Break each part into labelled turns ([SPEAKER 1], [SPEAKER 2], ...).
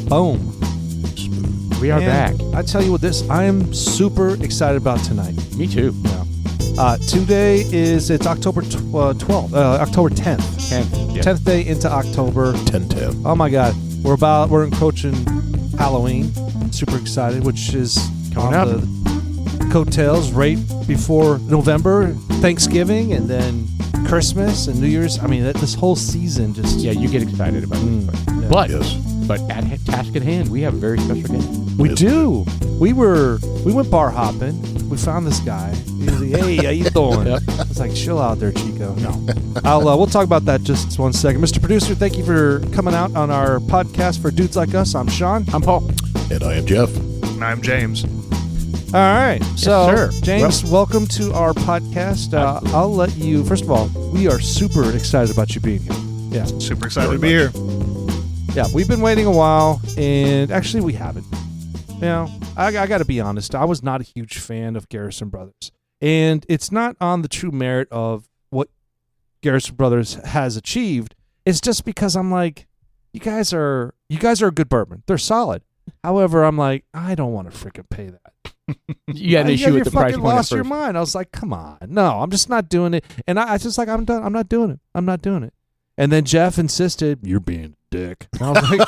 [SPEAKER 1] Boom.
[SPEAKER 2] We are back.
[SPEAKER 1] I tell you what, I am super excited about tonight.
[SPEAKER 2] Me too.
[SPEAKER 1] Yeah. Today it's October 12th, October 10th.
[SPEAKER 2] 10th. Yeah.
[SPEAKER 1] 10th day into October.
[SPEAKER 3] 10-10.
[SPEAKER 1] Oh my God, we're encroaching Halloween. Super excited, which is
[SPEAKER 2] Coming
[SPEAKER 1] on
[SPEAKER 2] up.
[SPEAKER 1] the coattails right before November, Thanksgiving, and then Christmas and New Year's. I mean, this whole season just
[SPEAKER 2] Yeah, you get excited about it.
[SPEAKER 1] yeah.
[SPEAKER 2] But
[SPEAKER 3] Yes.
[SPEAKER 2] at task at hand, we have a very special guest.
[SPEAKER 1] We do. We went bar hopping. We found this guy. He was like, "Hey, how you doing?"
[SPEAKER 2] Yep.
[SPEAKER 1] I was like, "Chill out there, Chico." No, we'll talk about that just 1 second. Mr. Producer, thank you for coming out on our podcast for Dudes Like Us. I'm Sean.
[SPEAKER 2] I'm Paul.
[SPEAKER 3] And I am Jeff.
[SPEAKER 4] And I'm James.
[SPEAKER 1] All right, so
[SPEAKER 2] sir.
[SPEAKER 1] James, welcome to our podcast. I'll let you. First of all, we are super excited about you being here. Yeah,
[SPEAKER 4] Super excited to be here.
[SPEAKER 1] yeah. We've been waiting a while, and actually, we haven't. You know, I got to be honest. I was not a huge fan of Garrison Brothers, and it's not on the true merit of what Garrison Brothers has achieved. It's just because I'm like, you guys are a good bourbon. They're solid. However, I'm like, I don't want to freaking pay that.
[SPEAKER 2] You had an issue with the price
[SPEAKER 1] fucking
[SPEAKER 2] point at
[SPEAKER 1] lost your
[SPEAKER 2] first.
[SPEAKER 1] mind. I was like, come on, no, I'm just not doing it. And I just like, I'm done. I'm not doing it. I'm not doing it. And then Jeff insisted, "You're being a dick." And I was like,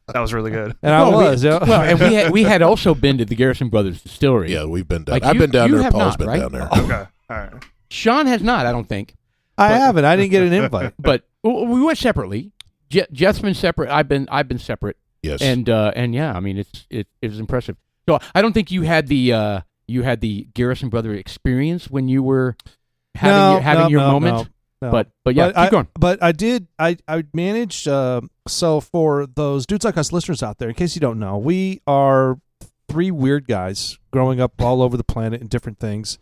[SPEAKER 4] That was really good.
[SPEAKER 1] and I
[SPEAKER 2] Well,
[SPEAKER 1] was. Yeah.
[SPEAKER 2] Well, and we had also been to the Garrison Brothers distillery.
[SPEAKER 3] Yeah, we've been down.
[SPEAKER 2] Like
[SPEAKER 3] I've
[SPEAKER 2] you-
[SPEAKER 3] been down
[SPEAKER 2] you
[SPEAKER 3] there.
[SPEAKER 2] have
[SPEAKER 3] Paul's
[SPEAKER 2] not,
[SPEAKER 3] been
[SPEAKER 2] right?
[SPEAKER 3] down there.
[SPEAKER 4] Okay. All right.
[SPEAKER 2] Sean has not, I don't think.
[SPEAKER 1] I haven't. I didn't get an invite.
[SPEAKER 2] But we went separately. Jeff's been separate. I've been separate.
[SPEAKER 3] Yes.
[SPEAKER 2] And yeah, I mean it was impressive. So I don't think you had the Garrison Brother experience when you were having your moment.
[SPEAKER 1] No.
[SPEAKER 2] But yeah, keep going.
[SPEAKER 1] But I did. I managed. So for those Dudes Like Us listeners out there, in case you don't know, we are three weird guys growing up all over the planet in different things.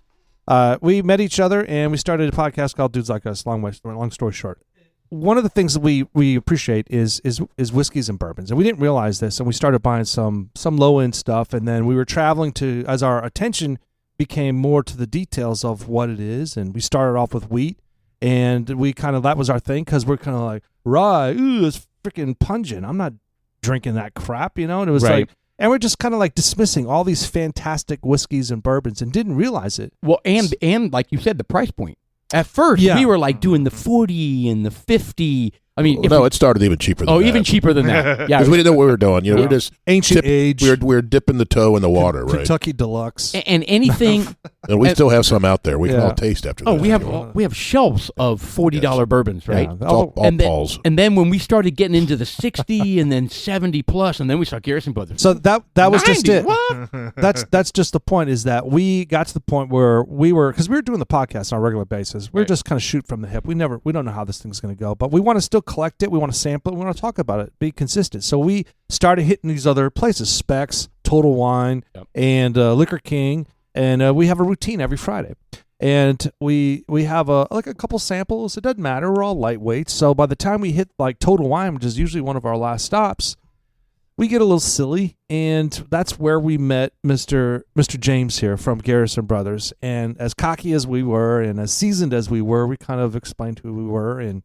[SPEAKER 1] We met each other and we started a podcast called Dudes Like Us. Long story short, one of the things that we appreciate is whiskeys and bourbons, and we didn't realize this, and we started buying some low end stuff, and then we were traveling to as our attention became more to the details of what it is, and we started off with wheat. And we that was our thing because we're kind of like, right, ooh, it's freaking pungent. I'm not drinking that crap, you know? And it was
[SPEAKER 2] Right.
[SPEAKER 1] like, and we're just kind of like dismissing all these fantastic whiskeys and bourbons and didn't realize it.
[SPEAKER 2] Well, and like you said, the price point. At first,
[SPEAKER 1] Yeah.
[SPEAKER 2] we were like doing the 40 and the 50. I mean,
[SPEAKER 3] no, it started even cheaper than that.
[SPEAKER 2] even cheaper than that. Yeah,
[SPEAKER 3] Because we didn't know what we were doing. You know, we're just
[SPEAKER 1] Ancient age,
[SPEAKER 3] we're dipping the toe in the water, right?
[SPEAKER 1] Kentucky Deluxe.
[SPEAKER 2] and anything.
[SPEAKER 3] And we still have some out there. We can
[SPEAKER 1] Yeah.
[SPEAKER 3] all taste after that.
[SPEAKER 2] Oh, we have shelves of $40 bourbons, right?
[SPEAKER 1] Yeah.
[SPEAKER 3] It's all
[SPEAKER 2] and then,
[SPEAKER 3] Paul's.
[SPEAKER 2] and then when we started getting into the 60 and then 70 plus, and then we saw Garrison Brothers.
[SPEAKER 1] So that was just
[SPEAKER 2] 90,
[SPEAKER 1] it.
[SPEAKER 2] What?
[SPEAKER 1] That's just the point, is that we got to the point where because we were doing the podcast on a regular basis. We're
[SPEAKER 2] Right.
[SPEAKER 1] just kind of shoot from the hip. We don't know how this thing's going to go, but we want to still collect it. We want to sample it. We want to talk about it, be consistent. So we started hitting these other places, Specs, Total Wine,
[SPEAKER 2] Yep.
[SPEAKER 1] and Liquor King, and we have a routine every Friday. And we have a couple samples. It doesn't matter. We're all lightweight. So by the time we hit like Total Wine, which is usually one of our last stops, we get a little silly, and that's where we met Mr. James here from Garrison Brothers. And as cocky as we were and as seasoned as we were, we kind of explained who we were. And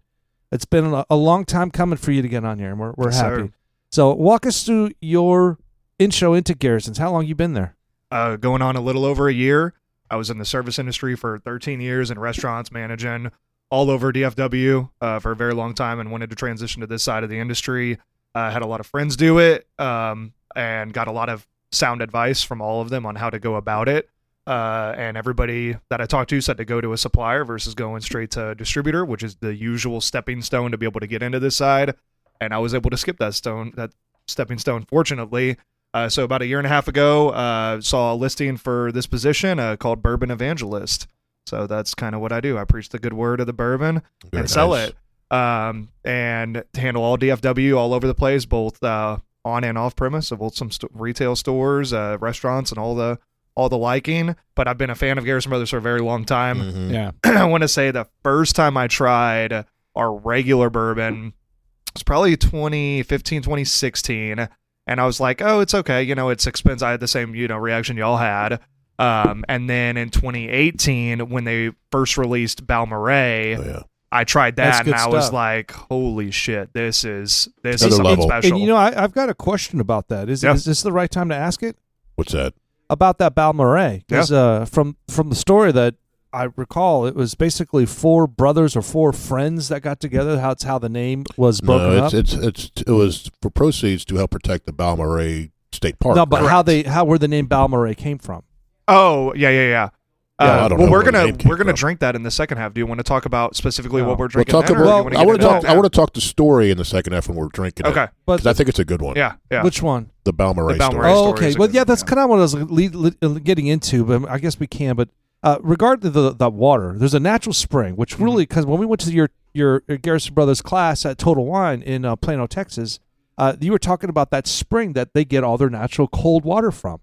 [SPEAKER 1] it's been a long time coming for you to get on here, and we're
[SPEAKER 4] Yes,
[SPEAKER 1] happy.
[SPEAKER 4] sir.
[SPEAKER 1] So walk us through your intro into Garrison's. How long you been there?
[SPEAKER 4] Going on a little over a year. I was in the service industry for 13 years in restaurants, managing all over DFW for a very long time, and wanted to transition to this side of the industry. Had a lot of friends do it, and got a lot of sound advice from all of them on how to go about it. And everybody that I talked to said to go to a supplier versus going straight to a distributor, which is the usual stepping stone to be able to get into this side. And I was able to skip that stepping stone, fortunately. So about a year and a half ago, saw a listing for this position called Bourbon Evangelist. So that's kind of what I do. I preach the good word of the bourbon
[SPEAKER 3] Very
[SPEAKER 4] and sell
[SPEAKER 3] nice.
[SPEAKER 4] it. And handle all DFW all over the place, both on and off premise, so both some retail stores, restaurants, and all the liking. But I've been a fan of Garrison Brothers for a very long time.
[SPEAKER 3] Mhm.
[SPEAKER 2] Yeah.
[SPEAKER 4] I want to say the first time I tried our regular bourbon was probably 2015, 2016. And I was like, oh, it's okay. You know, it's expensive. I had the same, reaction y'all had. And then in 2018, when they first released Balmorhea,
[SPEAKER 3] Oh, yeah.
[SPEAKER 4] I tried that and I was
[SPEAKER 1] stuff.
[SPEAKER 4] like, holy shit, this is
[SPEAKER 3] Another
[SPEAKER 4] something
[SPEAKER 3] level.
[SPEAKER 4] special.
[SPEAKER 1] And I've got a question about that. Is this the right time to ask it?
[SPEAKER 3] What's that?
[SPEAKER 1] About that Balmorhea. Because from the story that I recall, it was basically 4 brothers or 4 friends that got together. That's how the name was broken up.
[SPEAKER 3] It was for proceeds to help protect the Balmorhea State Park.
[SPEAKER 1] No, but
[SPEAKER 4] Correct.
[SPEAKER 1] how where the name Balmorhea came from?
[SPEAKER 4] Oh, yeah.
[SPEAKER 3] I don't know
[SPEAKER 4] we're
[SPEAKER 3] where the name came
[SPEAKER 4] gonna
[SPEAKER 3] from.
[SPEAKER 4] drink that in the second half. Do you want to talk about specifically
[SPEAKER 1] No.
[SPEAKER 4] what we're
[SPEAKER 3] We'll
[SPEAKER 4] drinking?
[SPEAKER 3] talk
[SPEAKER 4] then, or
[SPEAKER 3] about.
[SPEAKER 4] do you
[SPEAKER 3] I
[SPEAKER 4] want
[SPEAKER 3] want
[SPEAKER 4] to
[SPEAKER 3] to talk the story in the second half when we're drinking.
[SPEAKER 4] Okay.
[SPEAKER 3] it. 'Cause I think it's a good one.
[SPEAKER 4] Yeah.
[SPEAKER 1] Which one?
[SPEAKER 3] The Balmorhea
[SPEAKER 4] The Balmorhea
[SPEAKER 3] story.
[SPEAKER 1] Oh,
[SPEAKER 4] story
[SPEAKER 1] okay.
[SPEAKER 4] is a
[SPEAKER 1] Well,
[SPEAKER 4] good
[SPEAKER 1] yeah,
[SPEAKER 4] one,
[SPEAKER 1] that's
[SPEAKER 4] yeah.
[SPEAKER 1] kind of what I was getting into, but I guess we can. But regarding the water, there's a natural spring, which really, because when we went to your Garrison Brothers class at Total Wine in Plano, Texas, you were talking about that spring that they get all their natural cold water from.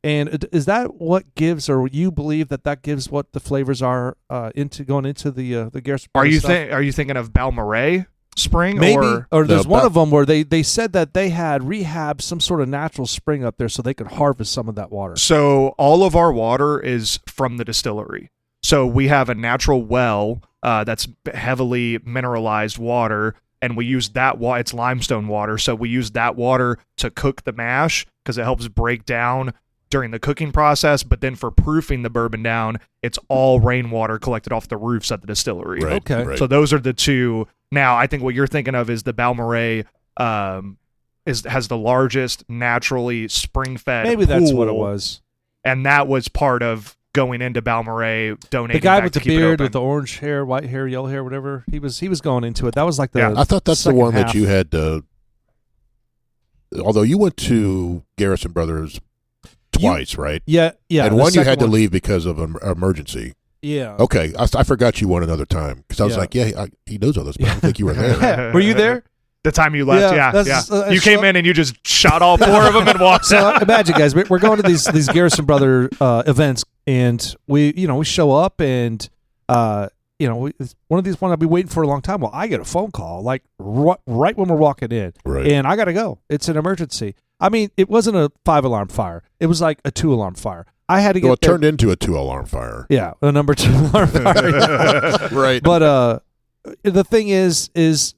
[SPEAKER 1] And is that what gives, or you believe that gives what the flavors are into going into the Garrison Brothers stuff?
[SPEAKER 4] Are you thinking of Balmorhea Spring?
[SPEAKER 1] Maybe,
[SPEAKER 4] Or
[SPEAKER 1] there's
[SPEAKER 3] No,
[SPEAKER 1] one of them where they said that they had rehabbed some sort of natural spring up there so they could harvest some of that water.
[SPEAKER 4] So all of our water is from the distillery. So we have a natural well that's heavily mineralized water, and we use that water. It's limestone water, so we use that water to cook the mash because it helps break down during the cooking process. But then for proofing the bourbon down, it's all rainwater collected off the roofs at the distillery.
[SPEAKER 3] Right,
[SPEAKER 1] Okay.
[SPEAKER 3] right.
[SPEAKER 4] So those are the two. Now, I think what you're thinking of is the Balmorhea has the largest naturally spring-fed
[SPEAKER 1] Maybe that's what it
[SPEAKER 4] pool,
[SPEAKER 1] was.
[SPEAKER 4] and that was part of going into Balmorhea, donating.
[SPEAKER 1] The guy
[SPEAKER 4] back
[SPEAKER 1] with
[SPEAKER 4] to
[SPEAKER 1] the
[SPEAKER 4] keep it
[SPEAKER 1] beard
[SPEAKER 4] open.
[SPEAKER 1] with the orange hair, white hair, yellow hair, whatever. He was going into it. That was like the
[SPEAKER 4] Yeah.
[SPEAKER 3] I thought that's the
[SPEAKER 1] second
[SPEAKER 3] one
[SPEAKER 1] half.
[SPEAKER 3] that you had. Although you went to Garrison Brothers twice, right?
[SPEAKER 1] Yeah.
[SPEAKER 3] And
[SPEAKER 1] the
[SPEAKER 3] one you
[SPEAKER 1] second
[SPEAKER 3] had to
[SPEAKER 1] one-
[SPEAKER 3] leave because of an emergency.
[SPEAKER 1] Yeah.
[SPEAKER 3] Okay, I forgot you won another time because I was
[SPEAKER 1] Yeah.
[SPEAKER 3] like, he knows all this, but I don't think you were there.
[SPEAKER 1] Were you there?
[SPEAKER 4] The time you left, yeah.
[SPEAKER 1] that's-
[SPEAKER 4] You came in and you just shot all 4 of them and walked
[SPEAKER 1] So
[SPEAKER 4] out.
[SPEAKER 1] imagine, guys, we're going to these Garrison Brother events, and we show up, and it's one of these ones I've been waiting for a long time. Well, I get a phone call like right when we're walking in,
[SPEAKER 3] Right.
[SPEAKER 1] and I got to go. It's an emergency. I mean, it wasn't a 5-alarm fire. It was like a 2-alarm fire. I had to get
[SPEAKER 3] Well, it
[SPEAKER 1] there.
[SPEAKER 3] turned into a 2-alarm fire.
[SPEAKER 1] Yeah, a number 2 alarm fire.
[SPEAKER 3] Right.
[SPEAKER 1] But the thing is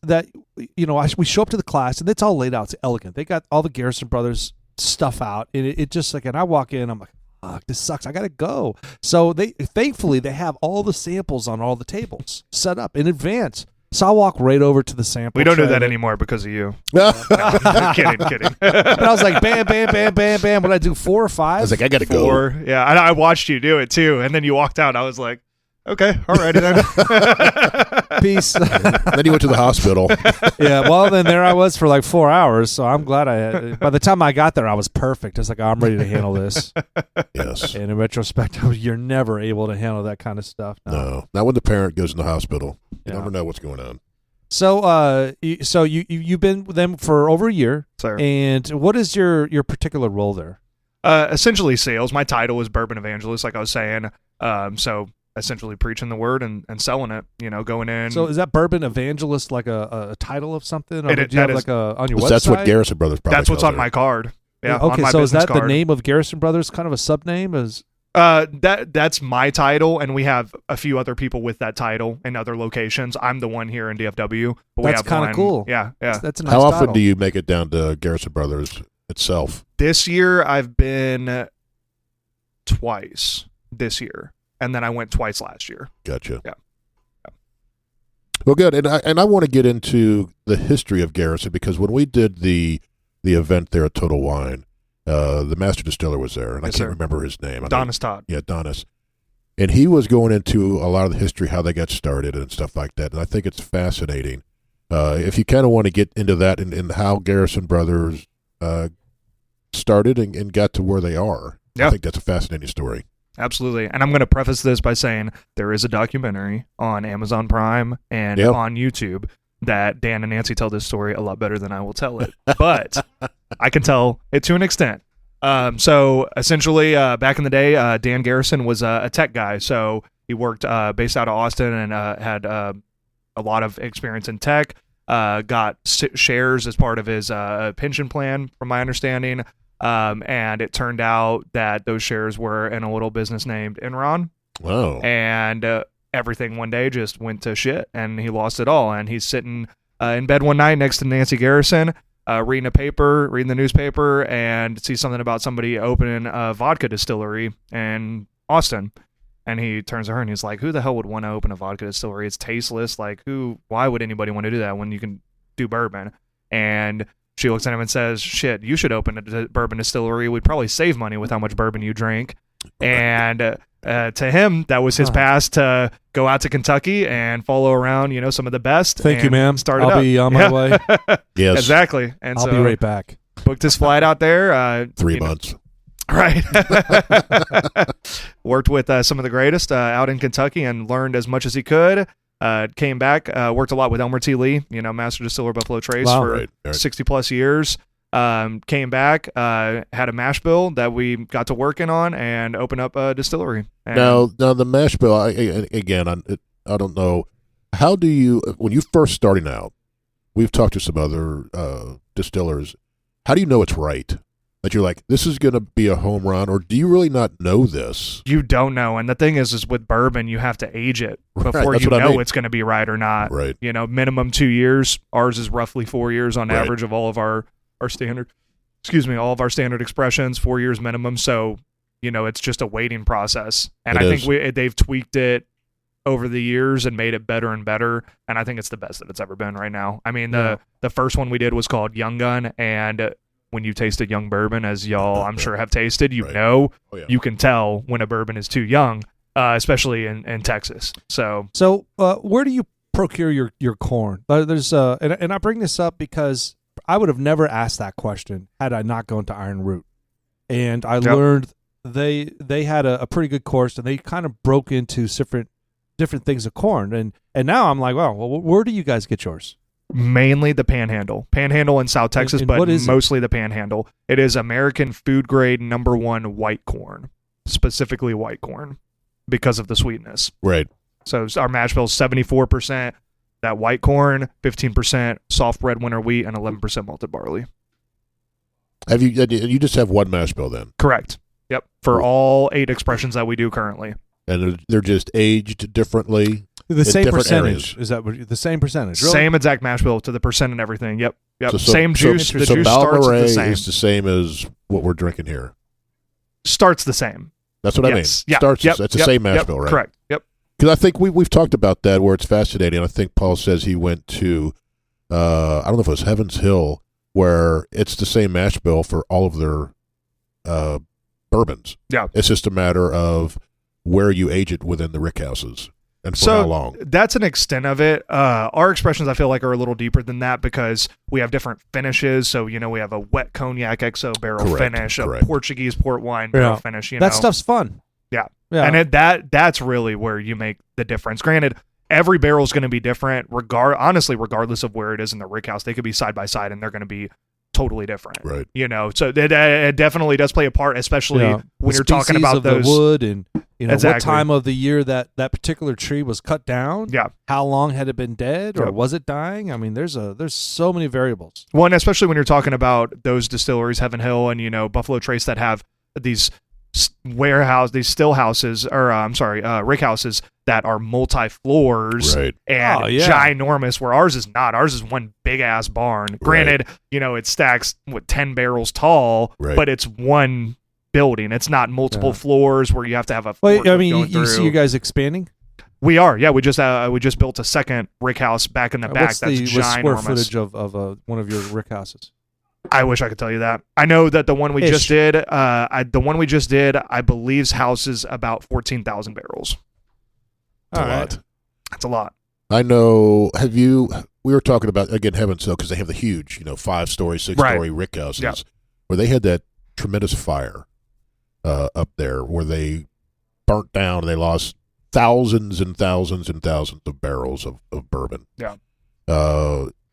[SPEAKER 1] that we show up to the class and it's all laid out. It's elegant. They got all the Garrison Brothers stuff out, and it just like, and I walk in, I'm like, fuck, this sucks. I gotta go. So thankfully they have all the samples on all the tables set up in advance. So I walk right over to the sample.
[SPEAKER 4] We don't do
[SPEAKER 1] tray.
[SPEAKER 4] that anymore because of you. Kidding.
[SPEAKER 1] But I was like, bam, bam, bam, bam, bam. What I do, 4 or 5?
[SPEAKER 3] I was like, I got to go.
[SPEAKER 4] 4. Yeah, I watched you do it too, and then you walked out. I was like, okay, all righty then.
[SPEAKER 1] Peace.
[SPEAKER 3] Then you went to the hospital.
[SPEAKER 1] Yeah, well, then there I was for like 4 hours. So I'm glad by the time I got there, I was perfect. I was like, I'm ready to handle this.
[SPEAKER 3] Yes.
[SPEAKER 1] And in retrospect, you're never able to handle that kind of stuff.
[SPEAKER 3] No, not when the parent goes in the hospital. You
[SPEAKER 1] Yeah.
[SPEAKER 3] never know what's going on.
[SPEAKER 1] So, you've been with them for over a year,
[SPEAKER 4] Sir.
[SPEAKER 1] and what is your particular role there?
[SPEAKER 4] Essentially sales. My title is bourbon evangelist, like I was saying. So essentially preaching the word and selling it. Going in.
[SPEAKER 1] So, is that bourbon evangelist like a title of something, or
[SPEAKER 4] It-
[SPEAKER 1] do you have
[SPEAKER 4] that
[SPEAKER 1] like on your website?
[SPEAKER 3] That's what Garrison Brothers probably
[SPEAKER 4] that's what's
[SPEAKER 3] tells
[SPEAKER 4] on
[SPEAKER 3] her.
[SPEAKER 4] my card. Yeah. on
[SPEAKER 1] Okay,
[SPEAKER 4] my
[SPEAKER 1] so is
[SPEAKER 4] business
[SPEAKER 1] that the
[SPEAKER 4] card.
[SPEAKER 1] name of Garrison Brothers? Kind of a sub name? Is
[SPEAKER 4] That's my title, and we have a few other people with that title in other locations. I'm the one here in DFW. But
[SPEAKER 1] That's
[SPEAKER 4] we have
[SPEAKER 1] kinda
[SPEAKER 4] one-
[SPEAKER 1] cool.
[SPEAKER 4] Yeah.
[SPEAKER 1] that's a nice
[SPEAKER 3] How often
[SPEAKER 1] title.
[SPEAKER 3] do you make it down to Garrison Brothers itself?
[SPEAKER 4] This year I've been twice this year, and then I went twice last year.
[SPEAKER 3] Gotcha.
[SPEAKER 4] Yeah.
[SPEAKER 3] Well, good, and I want to get into the history of Garrison because when we did the event there at Total Wine, the master distiller was there, and
[SPEAKER 4] Yes,
[SPEAKER 3] I can't
[SPEAKER 4] sir.
[SPEAKER 3] remember his name.
[SPEAKER 4] Adonis Todd.
[SPEAKER 3] Yeah, Adonis. And he was going into a lot of the history, how they got started and stuff like that. And I think it's fascinating. If you kind of want to get into that and how Garrison Brothers started and got to where they are,
[SPEAKER 4] Yeah.
[SPEAKER 3] I think that's a fascinating story.
[SPEAKER 4] Absolutely. And I'm going to preface this by saying there is a documentary on Amazon Prime and
[SPEAKER 3] Yep.
[SPEAKER 4] on YouTube that Dan and Nancy tell this story a lot better than I will tell it. But I can tell it to an extent. So essentially, back in the day, Dan Garrison was a tech guy. So he worked based out of Austin and had a lot of experience in tech. Got shares as part of his pension plan, from my understanding. And it turned out that those shares were in a little business named Enron.
[SPEAKER 3] Wow.
[SPEAKER 4] And everything one day just went to shit, and he lost it all. And he's sitting in bed one night next to Nancy Garrison, reading the newspaper, and see something about somebody opening a vodka distillery in Austin. And he turns to her and he's like, who the hell would want to open a vodka distillery? It's tasteless. Like, why would anybody want to do that when you can do bourbon? And she looks at him and says, shit, you should open a bourbon distillery. We'd probably save money with how much bourbon you drink. And to him, that was his pass to go out to Kentucky and follow around, some of the best.
[SPEAKER 1] Thank you, ma'am.
[SPEAKER 4] I'll
[SPEAKER 1] be on my way.
[SPEAKER 3] Yes.
[SPEAKER 4] Exactly. And
[SPEAKER 1] I'll be right back.
[SPEAKER 4] Booked his flight out there.
[SPEAKER 3] 3 months.
[SPEAKER 4] Right. Worked with some of the greatest out in Kentucky and learned as much as he could. Came back, worked a lot with Elmer T. Lee, master distiller Buffalo Trace for 60 plus years. Came back, had a mash bill that we got to working on and opened up a distillery. And
[SPEAKER 3] now the mash bill, I don't know. How do you, when you first starting out, we've talked to some other distillers, how do you know it's right? That you're like, this is going to be a home run, or do you really not know this?
[SPEAKER 4] You don't know. And the thing is with bourbon, you have to age it before you know it's going to be right or not.
[SPEAKER 3] Right.
[SPEAKER 4] Minimum 2 years. Ours is roughly 4 years on average of all of our standard, all of our standard expressions, 4 years minimum. So, it's just a waiting process. And I think they've tweaked it over the years and made it better and better. And I think it's the best that it's ever been right now. I mean, the first one we did was called Young Gun, and when you tasted young bourbon, as y'all I'm sure have tasted, you can tell when a bourbon is too young, especially in Texas. So
[SPEAKER 1] where do you procure your corn? There's and I bring this up because I would have never asked that question had I not gone to Iron Root, and I learned they had a pretty good course, and they kind of broke into different things of corn, and now I'm like, well, where do you guys get yours?
[SPEAKER 4] Mainly the Panhandle in South Texas, but mostly the Panhandle. It is American food grade #1 white corn, specifically white corn, because of the sweetness.
[SPEAKER 3] Right.
[SPEAKER 4] So our mash bill is 74% that white corn, 15% soft red winter wheat, and 11% malted barley.
[SPEAKER 3] You just have one mash bill then?
[SPEAKER 4] Correct. Yep. For all 8 expressions that we do currently.
[SPEAKER 3] And they're just aged differently?
[SPEAKER 1] The same percentage. Areas. Is that the same percentage? Really?
[SPEAKER 4] Same exact mash bill to the percent and everything. Yep.
[SPEAKER 3] So,
[SPEAKER 4] same juice. The juice starts the same.
[SPEAKER 3] Is the same as what we're drinking here.
[SPEAKER 4] Starts the same.
[SPEAKER 3] That's what I mean.
[SPEAKER 4] Yeah.
[SPEAKER 3] Starts. It's the same mash bill, right?
[SPEAKER 4] Correct. Yep.
[SPEAKER 3] Because I think we've talked about that where it's fascinating. I think Paul says he went to I don't know if it was Heaven's Hill, where it's the same mash bill for all of their bourbons.
[SPEAKER 4] Yeah.
[SPEAKER 3] It's just a matter of where you age it within the Rickhouses. And for how long?
[SPEAKER 4] That's an extent of it. Our expressions, I feel like, are a little deeper than that because we have different finishes. So, we have a wet cognac XO barrel finish, a Portuguese port wine barrel finish.
[SPEAKER 1] That stuff's fun.
[SPEAKER 4] Yeah. And that's really where you make the difference. Granted, every barrel is going to be different, regardless of where it is in the Rickhouse. They could be side by side, and they're going to be totally different.
[SPEAKER 3] Right.
[SPEAKER 4] So it definitely does play a part, especially when you're talking about those
[SPEAKER 1] the wood and
[SPEAKER 4] exactly.
[SPEAKER 1] what time of the year that particular tree was cut down.
[SPEAKER 4] Yeah.
[SPEAKER 1] How long had it been dead, or was it dying? I mean, there's so many variables.
[SPEAKER 4] Well, and especially when you're talking about those distilleries, Heaven Hill and Buffalo Trace, that have these Rickhouses that are multi-floors and ginormous, where ours is not. Ours is one big-ass barn. Granted, it stacks 10 barrels tall, but it's one building. It's not multiple floors where you have to have a
[SPEAKER 1] forklift going through. You see you guys expanding?
[SPEAKER 4] We are, yeah. We just built a second Rickhouse back in the back.
[SPEAKER 1] What's
[SPEAKER 4] that's
[SPEAKER 1] the square footage of one of your Rickhouses?
[SPEAKER 4] I wish I could tell you that. I know that the one we just did, I believe houses about 14,000 barrels.
[SPEAKER 3] That's a lot.
[SPEAKER 4] That's a lot.
[SPEAKER 3] I know. We were talking about, again, Heaven's Hill, because they have the huge, 5-story, 6-story Rickhouses, where they had that tremendous fire up there where they burnt down and they lost thousands and thousands and thousands of barrels of bourbon.
[SPEAKER 4] Yeah.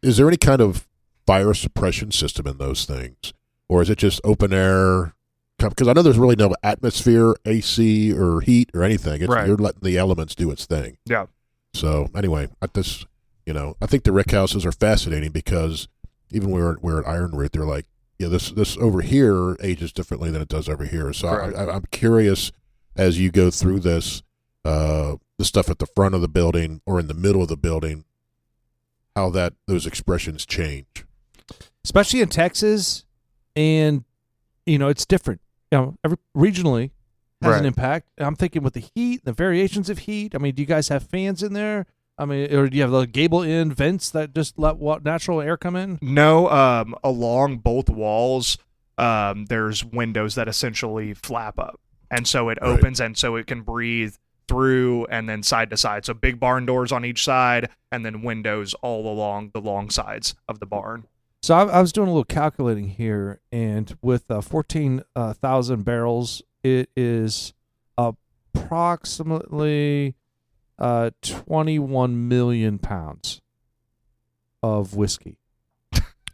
[SPEAKER 3] Is there any kind of fire suppression system in those things, or is it just open air? Because I know there's really no atmosphere, AC, or heat, or anything. You're letting the elements do its thing.
[SPEAKER 4] Yeah.
[SPEAKER 3] So anyway, I think the Rickhouses are fascinating because even we're at Iron Root, they're like, this over here ages differently than it does over here. So I'm curious as you go through this, the stuff at the front of the building or in the middle of the building, how those expressions change.
[SPEAKER 1] Especially in Texas, and it's different. Regionally has an impact. I'm thinking with the heat, the variations of heat. I mean, do you guys have fans in there? I mean, or do you have the gable-in vents that just let natural air come in?
[SPEAKER 4] No, along both walls, there's windows that essentially flap up, and so it opens, and so it can breathe through and then side to side. So big barn doors on each side, and then windows all along the long sides of the barn.
[SPEAKER 1] So I was doing a little calculating here, and with 14,000 barrels, it is approximately 21 million pounds of whiskey.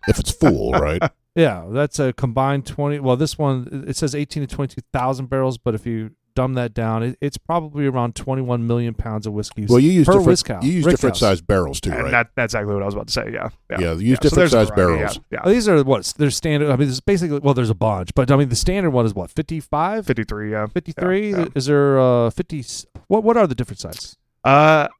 [SPEAKER 3] If it's full, right?
[SPEAKER 1] Yeah, that's a combined 20. Well, this one, it says 18 to 22,000 barrels, but if you dumb that down, it's probably around 21 million pounds of whiskey.
[SPEAKER 3] Well, you use
[SPEAKER 1] per
[SPEAKER 3] different size barrels too, right?
[SPEAKER 4] That's exactly what I was about to say. Yeah,
[SPEAKER 3] you use different size barrels.
[SPEAKER 4] Yeah.
[SPEAKER 1] Well, these are they're standard. I mean, this is basically, there's a bunch, but I mean, the standard one is what, 55?
[SPEAKER 4] 53, yeah.
[SPEAKER 1] 53?
[SPEAKER 4] Yeah.
[SPEAKER 1] Is there 50? What are the different sizes?
[SPEAKER 4] I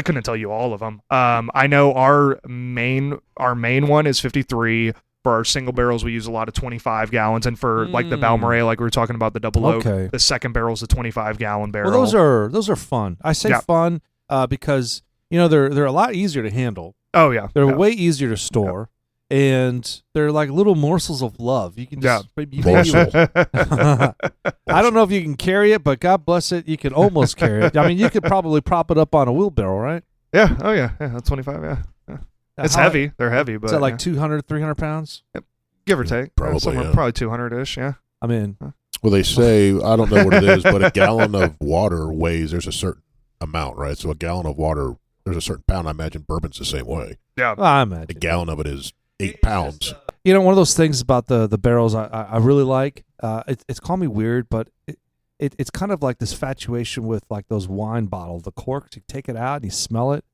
[SPEAKER 4] couldn't tell you all of them. I know our main one is 53. For our single barrels, we use a lot of 25 gallons, and for like the Balmoral, like we were talking about the double oak, the second barrel is a 25-gallon barrel.
[SPEAKER 1] Well, those are fun. I say fun because they're a lot easier to handle.
[SPEAKER 4] Oh yeah,
[SPEAKER 1] they're way easier to store, and they're like little morsels of love. You can just I don't know if you can carry it, but God bless it, you can almost carry it. I mean, you could probably prop it up on a wheelbarrow, right?
[SPEAKER 4] Yeah. Oh yeah. That's 25. Yeah. It's heavy. They're heavy, but
[SPEAKER 1] is that like 200, 300 pounds?
[SPEAKER 4] Yep. Give or take.
[SPEAKER 3] Probably,
[SPEAKER 4] probably 200-ish, yeah.
[SPEAKER 1] I'm in.
[SPEAKER 3] Well, they say, I don't know what it is, but a gallon of water weighs, there's a certain amount, right? So a gallon of water, there's a certain pound. I imagine bourbon's the same way.
[SPEAKER 4] Yeah.
[SPEAKER 1] Well, I imagine.
[SPEAKER 3] A gallon of it is 8 pounds.
[SPEAKER 1] One of those things about the barrels I really like, it's called me weird, but it's kind of like this infatuation with like those wine bottles, the corks. You take it out and you smell it.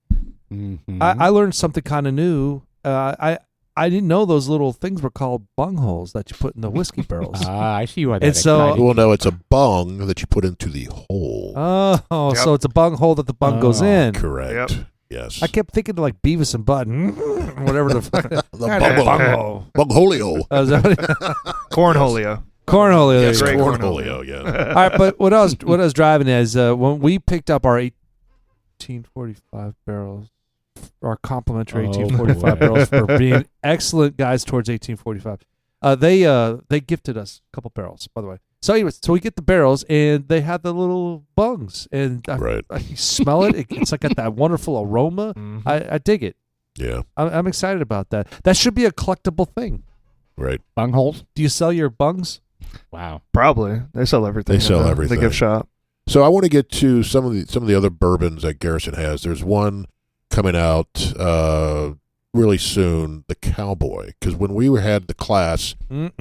[SPEAKER 2] Mm-hmm.
[SPEAKER 1] I learned something kind of new. I didn't know those little things were called bung holes that you put in the whiskey barrels.
[SPEAKER 2] I see why
[SPEAKER 1] And
[SPEAKER 2] that's
[SPEAKER 1] so-
[SPEAKER 2] exciting.
[SPEAKER 3] Well, no, it's a bung that you put into the hole.
[SPEAKER 1] Oh,
[SPEAKER 4] Yep.
[SPEAKER 1] so it's a bung hole that the bung goes in.
[SPEAKER 3] Correct.
[SPEAKER 4] Yep.
[SPEAKER 3] Yes.
[SPEAKER 1] I kept thinking like Beavis and Button, whatever the fuck.
[SPEAKER 3] The
[SPEAKER 1] Bunghole.
[SPEAKER 3] Bungholio.
[SPEAKER 1] Is that what
[SPEAKER 4] Cornholio.
[SPEAKER 1] Cornholio. there
[SPEAKER 3] Yes,
[SPEAKER 1] you go.
[SPEAKER 4] great
[SPEAKER 3] cornholio, yeah.
[SPEAKER 1] All right, but what I was driving is when we picked up our 1845 barrels, our complimentary 1845 barrels for being excellent guys towards 1845. They gifted us a couple barrels, by the way. So anyways, we get the barrels and they have the little bungs, and I smell it. It's like got that wonderful aroma.
[SPEAKER 4] Mm-hmm.
[SPEAKER 1] I dig it.
[SPEAKER 3] Yeah.
[SPEAKER 1] I'm excited about that. That should be a collectible thing.
[SPEAKER 3] Right.
[SPEAKER 2] Bung holes?
[SPEAKER 1] Do you sell your bungs?
[SPEAKER 2] Wow.
[SPEAKER 4] Probably. They sell everything.
[SPEAKER 3] They sell
[SPEAKER 4] in
[SPEAKER 3] everything.
[SPEAKER 4] The gift shop.
[SPEAKER 3] So I want to get to some of the other bourbons that Garrison has. There's one coming out really soon, the Cowboy, because when we had the class with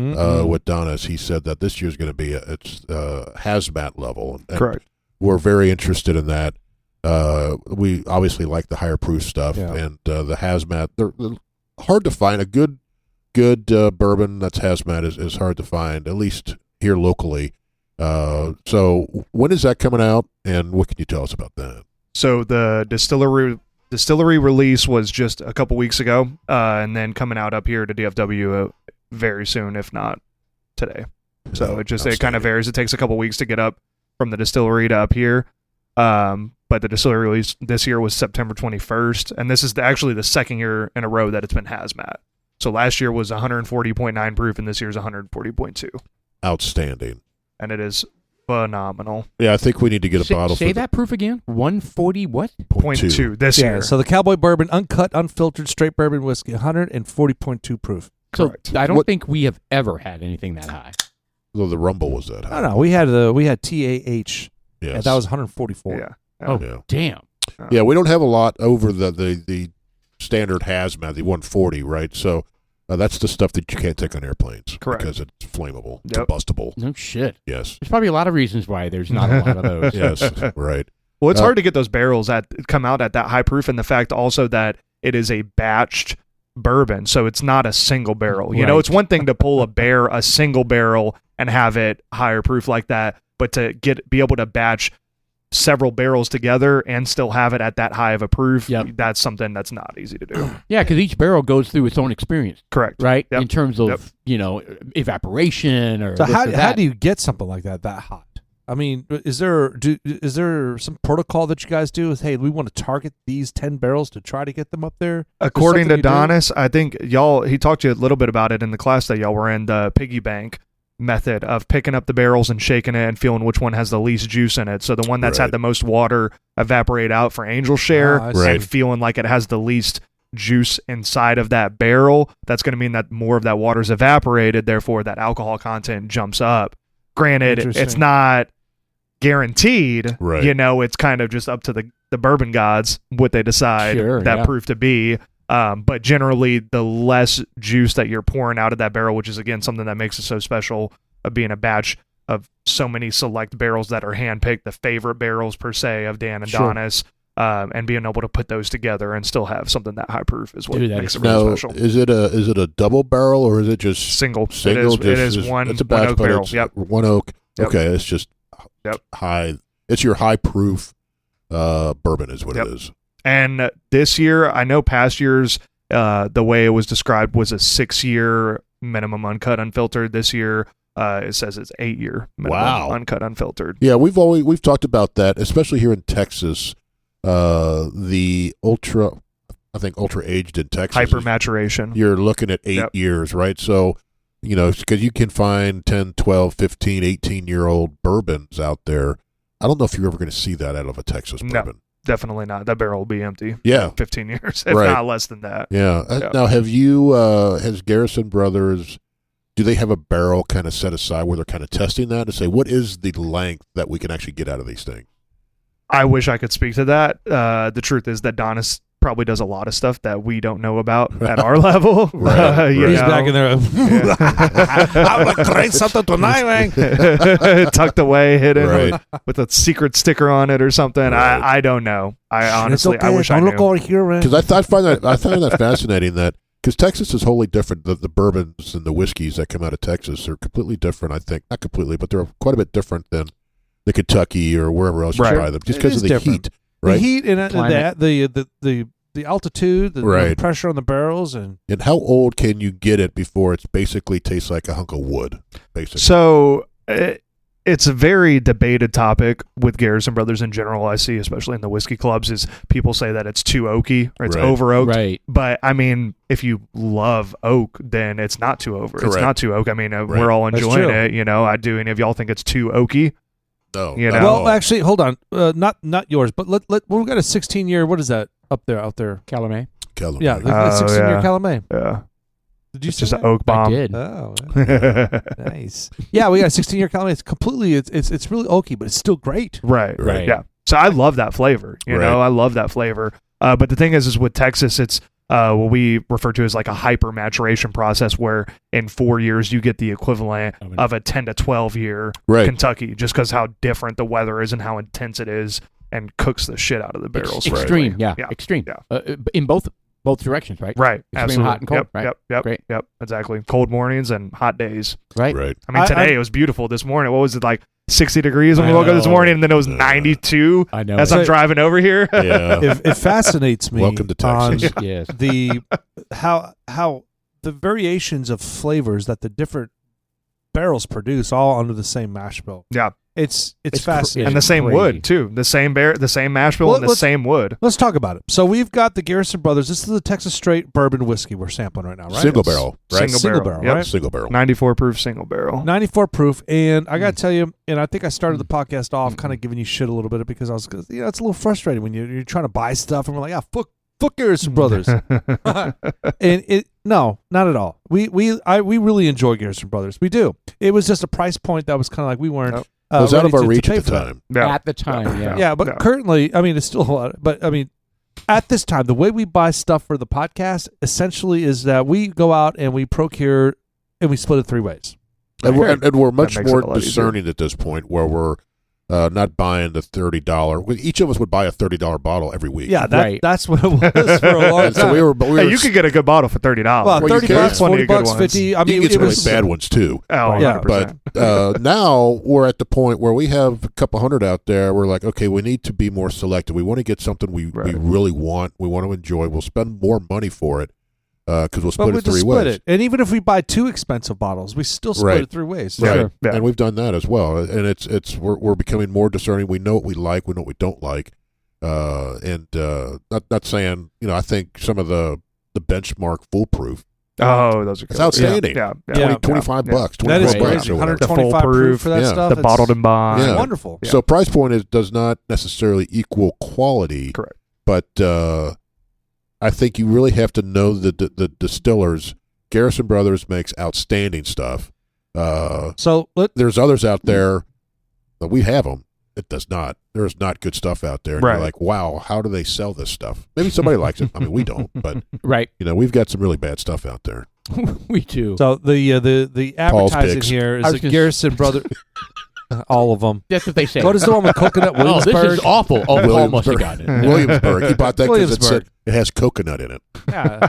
[SPEAKER 3] Donis, he said that this year's going to be it's hazmat level. And
[SPEAKER 4] Correct.
[SPEAKER 3] We're very interested in that. We obviously like the higher proof stuff, and the hazmat. They're hard to find. A good bourbon that's hazmat is hard to find, at least here locally. So when is that coming out, and what can you tell us about that?
[SPEAKER 4] So the distillery release was just a couple weeks ago, and then coming out up here to DFW very soon, if not today. So it kind of varies. It takes a couple weeks to get up from the distillery to up here. But the distillery release this year was September 21st, and this is actually the second year in a row that it's been hazmat. So last year was 140.9 proof, and this year's 140.2.
[SPEAKER 3] Outstanding.
[SPEAKER 4] And it is phenomenal.
[SPEAKER 3] Yeah, I think we need to get a bottle.
[SPEAKER 2] Say that proof again. 140 what?
[SPEAKER 4] 0.2 this year.
[SPEAKER 1] So the Cowboy bourbon, uncut, unfiltered, straight bourbon whiskey, 140.2 proof.
[SPEAKER 2] So
[SPEAKER 4] Correct.
[SPEAKER 2] I don't think we have ever had anything that high.
[SPEAKER 3] Well, the Rumble was that high.
[SPEAKER 1] No, we had TAH.
[SPEAKER 3] Yes.
[SPEAKER 1] And that was 144.
[SPEAKER 4] Yeah.
[SPEAKER 2] Oh,
[SPEAKER 3] Yeah.
[SPEAKER 2] damn.
[SPEAKER 3] Yeah, we don't have a lot over the standard hazmat, the 140, right? So that's the stuff that you can't take on airplanes.
[SPEAKER 4] Correct.
[SPEAKER 3] Because it's flammable,
[SPEAKER 4] Yep.
[SPEAKER 3] combustible.
[SPEAKER 2] No shit.
[SPEAKER 3] Yes.
[SPEAKER 2] There's probably a lot of reasons why there's not a lot of those.
[SPEAKER 3] Yes, right.
[SPEAKER 4] Well, it's hard to get those barrels that come out at that high proof, and the fact also that it is a batched bourbon, so it's not a single barrel. You know,
[SPEAKER 2] Right.
[SPEAKER 4] it's one thing to pull a single barrel and have it higher proof like that, but to be able to batch several barrels together and still have it at that high of a proof,
[SPEAKER 2] Yep.
[SPEAKER 4] that's something that's not easy to do.
[SPEAKER 2] Yeah, because each barrel goes through its own experience,
[SPEAKER 4] Correct.
[SPEAKER 2] right?
[SPEAKER 4] Yep.
[SPEAKER 2] In terms of
[SPEAKER 4] Yep.
[SPEAKER 2] evaporation or
[SPEAKER 1] So
[SPEAKER 2] this or
[SPEAKER 1] how
[SPEAKER 2] that.
[SPEAKER 1] do you get something like that hot? I mean, is there some protocol that you guys do? With, hey, we want to target these 10 barrels to try to get them up there?
[SPEAKER 4] According to
[SPEAKER 1] something you do?
[SPEAKER 4] Donis, I think he talked to you a little bit about it in the class that y'all were in, the piggy bank method of picking up the barrels and shaking it and feeling which one has the least juice in it. So the one that's
[SPEAKER 3] Right.
[SPEAKER 4] had the most water evaporate out for Angel Share
[SPEAKER 1] I
[SPEAKER 3] see. Right.
[SPEAKER 4] and feeling like it has the least juice inside of that barrel, that's going to mean that more of that water's evaporated, therefore that alcohol content jumps up. Granted, it's
[SPEAKER 1] Interesting.
[SPEAKER 4] not guaranteed,
[SPEAKER 3] Right.
[SPEAKER 4] it's kind of just up to the bourbon gods what they decide
[SPEAKER 2] Sure,
[SPEAKER 4] that
[SPEAKER 2] yeah.
[SPEAKER 4] proof to be. But generally, the less juice that you're pouring out of that barrel, which is again something that makes it so special of being a batch of so many select barrels that are handpicked, the favorite barrels per se of Dan and
[SPEAKER 1] Sure.
[SPEAKER 4] Donis, and being able to put those together and still have something that high proof is what
[SPEAKER 2] Dude, that
[SPEAKER 4] makes
[SPEAKER 2] is
[SPEAKER 4] it really
[SPEAKER 3] Now,
[SPEAKER 4] special.
[SPEAKER 3] is it a double barrel or is it just
[SPEAKER 4] Single.
[SPEAKER 3] single?
[SPEAKER 4] It is one
[SPEAKER 3] It's a batch,
[SPEAKER 4] oak
[SPEAKER 3] but
[SPEAKER 4] barrel.
[SPEAKER 3] it's
[SPEAKER 4] Yep.
[SPEAKER 3] one oak.
[SPEAKER 4] Yep.
[SPEAKER 3] Okay, it's just
[SPEAKER 4] Yep.
[SPEAKER 3] high. It's your high proof bourbon is what
[SPEAKER 4] Yep.
[SPEAKER 3] it is.
[SPEAKER 4] And this year, I know past years, the way it was described was a 6-year minimum uncut unfiltered. This year, it says it's 8-year minimum
[SPEAKER 3] Wow.
[SPEAKER 4] uncut unfiltered.
[SPEAKER 3] Yeah, we've talked about that, especially here in Texas. The ultra aged in Texas.
[SPEAKER 4] Hyper-maturation.
[SPEAKER 3] You're looking at 8
[SPEAKER 4] Yep.
[SPEAKER 3] years, right? So, because you can find 10, 12, 15, 18-year-old bourbons out there. I don't know if you're ever going to see that out of a Texas
[SPEAKER 4] No.
[SPEAKER 3] bourbon.
[SPEAKER 4] Definitely not. That barrel will be empty.
[SPEAKER 3] Yeah.
[SPEAKER 4] 15 years, if
[SPEAKER 3] Right.
[SPEAKER 4] not less than that.
[SPEAKER 3] Yeah.
[SPEAKER 4] Yeah.
[SPEAKER 3] Now, has Garrison Brothers, do they have a barrel kind of set aside where they're kind of testing that to say, what is the length that we can actually get out of these things?
[SPEAKER 4] I wish I could speak to that. The truth is that Donis probably does a lot of stuff that we don't know about at our level.
[SPEAKER 3] Right,
[SPEAKER 4] you
[SPEAKER 3] right.
[SPEAKER 1] He's
[SPEAKER 4] know?
[SPEAKER 1] back in there. I would create something tonight, man.
[SPEAKER 4] Tucked away, hidden
[SPEAKER 3] Right.
[SPEAKER 4] with a secret sticker on it or something.
[SPEAKER 3] Right.
[SPEAKER 4] I don't know. I honestly,
[SPEAKER 1] it's okay.
[SPEAKER 4] I wish I
[SPEAKER 1] Don't
[SPEAKER 4] knew.
[SPEAKER 1] look over here, man.
[SPEAKER 3] Because I find that fascinating that because Texas is wholly different. The bourbons and the whiskeys that come out of Texas are completely different. I think not completely, but they're quite a bit different than the Kentucky or wherever else you
[SPEAKER 4] Right.
[SPEAKER 3] buy them, just
[SPEAKER 1] It
[SPEAKER 3] because
[SPEAKER 1] is
[SPEAKER 3] of the
[SPEAKER 1] different.
[SPEAKER 3] heat, right?
[SPEAKER 1] The heat and
[SPEAKER 2] Climate.
[SPEAKER 1] the altitude, the
[SPEAKER 3] Right.
[SPEAKER 1] pressure on the barrels, and
[SPEAKER 3] And how old can you get it before it basically tastes like a hunk of wood? Basically,
[SPEAKER 4] So it's a very debated topic with Garrison Brothers in general. I see, especially in the whiskey clubs, is people say that it's too oaky or it's
[SPEAKER 3] Right.
[SPEAKER 4] over oaked.
[SPEAKER 2] Right.
[SPEAKER 4] But I mean, if you love oak, then it's not too over. It's
[SPEAKER 3] Correct.
[SPEAKER 4] not too oak. I mean,
[SPEAKER 3] Right.
[SPEAKER 4] we're all
[SPEAKER 1] That's
[SPEAKER 4] enjoying
[SPEAKER 1] true.
[SPEAKER 4] it. Do any of y'all think it's too oaky?
[SPEAKER 3] no.
[SPEAKER 4] You
[SPEAKER 3] not
[SPEAKER 4] know?
[SPEAKER 3] at
[SPEAKER 1] well,
[SPEAKER 3] all.
[SPEAKER 1] actually, hold on, not yours, but we've got a 16-year. What is that out there?
[SPEAKER 2] Calumet.
[SPEAKER 3] Calumet.
[SPEAKER 1] Yeah, the
[SPEAKER 4] Oh,
[SPEAKER 1] 16-year
[SPEAKER 4] yeah.
[SPEAKER 1] Calumet.
[SPEAKER 4] Yeah,
[SPEAKER 1] Did you
[SPEAKER 4] it's
[SPEAKER 1] say
[SPEAKER 4] just
[SPEAKER 1] that?
[SPEAKER 4] an oak
[SPEAKER 2] I
[SPEAKER 4] bomb.
[SPEAKER 2] did.
[SPEAKER 1] Oh, nice. Yeah, we got a 16-year Calumet. It's completely, it's really oaky, but it's still great.
[SPEAKER 4] Right.
[SPEAKER 3] Right.
[SPEAKER 4] Yeah. So I love that flavor.
[SPEAKER 3] Right.
[SPEAKER 4] I love that flavor. But the thing is with Texas, it's what we refer to as like a hyper-maturation process, where in 4 years you get the equivalent of a 10 to 12 year
[SPEAKER 3] Right.
[SPEAKER 4] Kentucky, just because how different the weather is and how intense it is, and cooks the shit out of the barrels.
[SPEAKER 2] Extreme.
[SPEAKER 4] frankly.
[SPEAKER 2] Yeah.
[SPEAKER 4] Yeah.
[SPEAKER 2] Extreme.
[SPEAKER 4] Yeah.
[SPEAKER 2] In both directions, right?
[SPEAKER 4] Right.
[SPEAKER 2] Extreme
[SPEAKER 4] Absolutely.
[SPEAKER 2] hot and cold,
[SPEAKER 4] Yep.
[SPEAKER 2] right?
[SPEAKER 4] Yep.
[SPEAKER 2] Great.
[SPEAKER 4] Yep. Exactly. Cold mornings and hot days.
[SPEAKER 2] Right.
[SPEAKER 3] Right.
[SPEAKER 4] I mean,
[SPEAKER 1] I-
[SPEAKER 4] today it was beautiful. This morning, what was it, like 60 degrees when
[SPEAKER 2] I
[SPEAKER 4] we woke up this
[SPEAKER 2] know.
[SPEAKER 4] morning, and then it was 92
[SPEAKER 2] I know.
[SPEAKER 4] as
[SPEAKER 2] it.
[SPEAKER 4] I'm driving over here.
[SPEAKER 3] Yeah.
[SPEAKER 1] It fascinates me.
[SPEAKER 3] Welcome to
[SPEAKER 1] on
[SPEAKER 3] Texas.
[SPEAKER 2] Yes.
[SPEAKER 1] the how the variations of flavors that the different barrels produce all under the same mash bill.
[SPEAKER 4] Yeah.
[SPEAKER 1] It's
[SPEAKER 2] It's
[SPEAKER 1] fascinating.
[SPEAKER 4] And the same
[SPEAKER 2] crazy.
[SPEAKER 4] wood too. The same mash bill
[SPEAKER 1] Well,
[SPEAKER 4] and the
[SPEAKER 1] let's-
[SPEAKER 4] same wood.
[SPEAKER 1] Let's talk about it. So we've got the Garrison Brothers. This is the Texas Straight Bourbon Whiskey we're sampling right now, right?
[SPEAKER 3] Single
[SPEAKER 1] It's
[SPEAKER 3] barrel, right?
[SPEAKER 1] Single barrel,
[SPEAKER 4] Yep.
[SPEAKER 1] right?
[SPEAKER 3] Single barrel.
[SPEAKER 4] 94 proof single barrel.
[SPEAKER 1] 94 proof. And I got to tell you, and I think I started the podcast off kind of giving you shit a little bit because it's a little frustrating when you're trying to buy stuff and we're like, fuck Garrison Brothers. And no, not at all. We really enjoy Garrison Brothers. We do. It was just a price point that was kind of like we weren't.
[SPEAKER 4] Yep.
[SPEAKER 3] It was out
[SPEAKER 1] ready
[SPEAKER 3] of our
[SPEAKER 1] to
[SPEAKER 3] reach
[SPEAKER 1] pay
[SPEAKER 3] at the
[SPEAKER 1] for that.
[SPEAKER 3] time.
[SPEAKER 4] Yeah.
[SPEAKER 2] At the time, yeah.
[SPEAKER 1] Yeah, but
[SPEAKER 4] Yeah.
[SPEAKER 1] currently, I mean, it's still a lot. But I mean, at this time, the way we buy stuff for the podcast essentially is that we go out and we procure and we split it 3 ways.
[SPEAKER 3] And we're much
[SPEAKER 4] makes it
[SPEAKER 3] more
[SPEAKER 4] a lot easier.
[SPEAKER 3] discerning at this point, where we're not buying the $30. Each of us would buy a $30 bottle every week.
[SPEAKER 1] Yeah,
[SPEAKER 2] Right.
[SPEAKER 1] that's what it was for a long time.
[SPEAKER 3] So we were
[SPEAKER 4] Hey, you could get a good bottle for $30.
[SPEAKER 1] Well,
[SPEAKER 3] Well, you
[SPEAKER 1] 30
[SPEAKER 3] can.
[SPEAKER 1] bucks,
[SPEAKER 4] Plenty
[SPEAKER 1] 40
[SPEAKER 4] of good
[SPEAKER 1] bucks,
[SPEAKER 4] ones.
[SPEAKER 1] 50. I
[SPEAKER 3] you
[SPEAKER 1] mean,
[SPEAKER 3] can get
[SPEAKER 1] it
[SPEAKER 3] some really
[SPEAKER 1] was
[SPEAKER 3] bad ones too.
[SPEAKER 4] Oh,
[SPEAKER 1] Yeah.
[SPEAKER 4] 100%.
[SPEAKER 3] But now we're at the point where we have a couple hundred out there. We're like, okay, we need to be more selective. We want to get something we really want. We want to enjoy. We'll spend more money for it because we'll split
[SPEAKER 1] but we
[SPEAKER 3] it three
[SPEAKER 1] just split
[SPEAKER 3] ways.
[SPEAKER 1] it. And even if we buy 2 expensive bottles, we still split
[SPEAKER 3] Right.
[SPEAKER 1] it 3 ways.
[SPEAKER 3] Right,
[SPEAKER 2] Sure.
[SPEAKER 4] Yeah.
[SPEAKER 3] and we've done that as well. And we're becoming more discerning. We know what we like. We know what we don't like. Not saying, I think some of the benchmark foolproof.
[SPEAKER 4] Oh, those are good.
[SPEAKER 3] It's outstanding.
[SPEAKER 4] Yeah.
[SPEAKER 1] Yeah.
[SPEAKER 3] 25 bucks,
[SPEAKER 1] That is
[SPEAKER 3] 24 bucks
[SPEAKER 1] crazy.
[SPEAKER 3] or whatever.
[SPEAKER 1] 125
[SPEAKER 4] The full
[SPEAKER 1] proof for that
[SPEAKER 3] yeah.
[SPEAKER 1] stuff.
[SPEAKER 4] The
[SPEAKER 1] It's
[SPEAKER 4] bottled and bond.
[SPEAKER 3] Yeah.
[SPEAKER 1] wonderful.
[SPEAKER 3] So price point does not necessarily equal quality.
[SPEAKER 4] Correct.
[SPEAKER 3] But I think you really have to know the distillers. Garrison Brothers makes outstanding stuff.
[SPEAKER 1] So
[SPEAKER 3] There's others out there. But we have them. It does not. There's not good stuff out there. And
[SPEAKER 4] Right.
[SPEAKER 3] You're like, wow, how do they sell this stuff? Maybe somebody likes it. I mean, we don't. But,
[SPEAKER 2] Right.
[SPEAKER 3] we've got some really bad stuff out there.
[SPEAKER 2] We do.
[SPEAKER 1] So the
[SPEAKER 3] Paul's
[SPEAKER 1] advertising
[SPEAKER 3] picks.
[SPEAKER 1] here
[SPEAKER 2] I
[SPEAKER 1] is
[SPEAKER 2] was
[SPEAKER 1] the
[SPEAKER 2] gonna
[SPEAKER 1] Garrison brother. All of them.
[SPEAKER 2] That's what they say.
[SPEAKER 1] What is the one with coconut?
[SPEAKER 2] Oh,
[SPEAKER 1] Williamsburg.
[SPEAKER 2] this is awful. Oh, Paul must have
[SPEAKER 3] Williamsburg.
[SPEAKER 2] gotten it.
[SPEAKER 3] Williamsburg. He bought that because
[SPEAKER 1] Williamsburg.
[SPEAKER 3] it has coconut in it.
[SPEAKER 1] Yeah,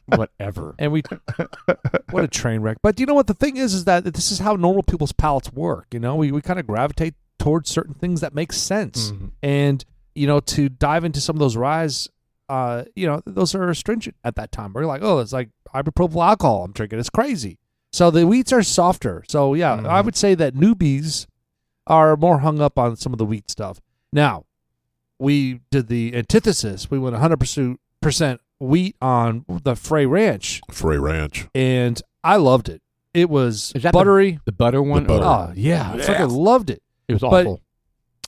[SPEAKER 2] Whatever.
[SPEAKER 1] and what a train wreck. But you know what the thing is that this is how normal people's palates work. We kind of gravitate towards certain things that make sense, and to dive into some of those ryes, those are astringent at that time. We're like, oh, it's like isopropyl alcohol I'm drinking. It's crazy. So the wheats are softer. So yeah, I would say that newbies are more hung up on some of the wheat stuff. Now, we did the antithesis. We went 100% wheat on the Frey Ranch,
[SPEAKER 3] Frey Ranch.
[SPEAKER 1] and I loved it. It was
[SPEAKER 2] Is that
[SPEAKER 1] buttery.
[SPEAKER 2] The butter one?
[SPEAKER 3] butter.
[SPEAKER 1] Oh yeah, I freaking loved it.
[SPEAKER 2] It was
[SPEAKER 1] But-
[SPEAKER 2] awful.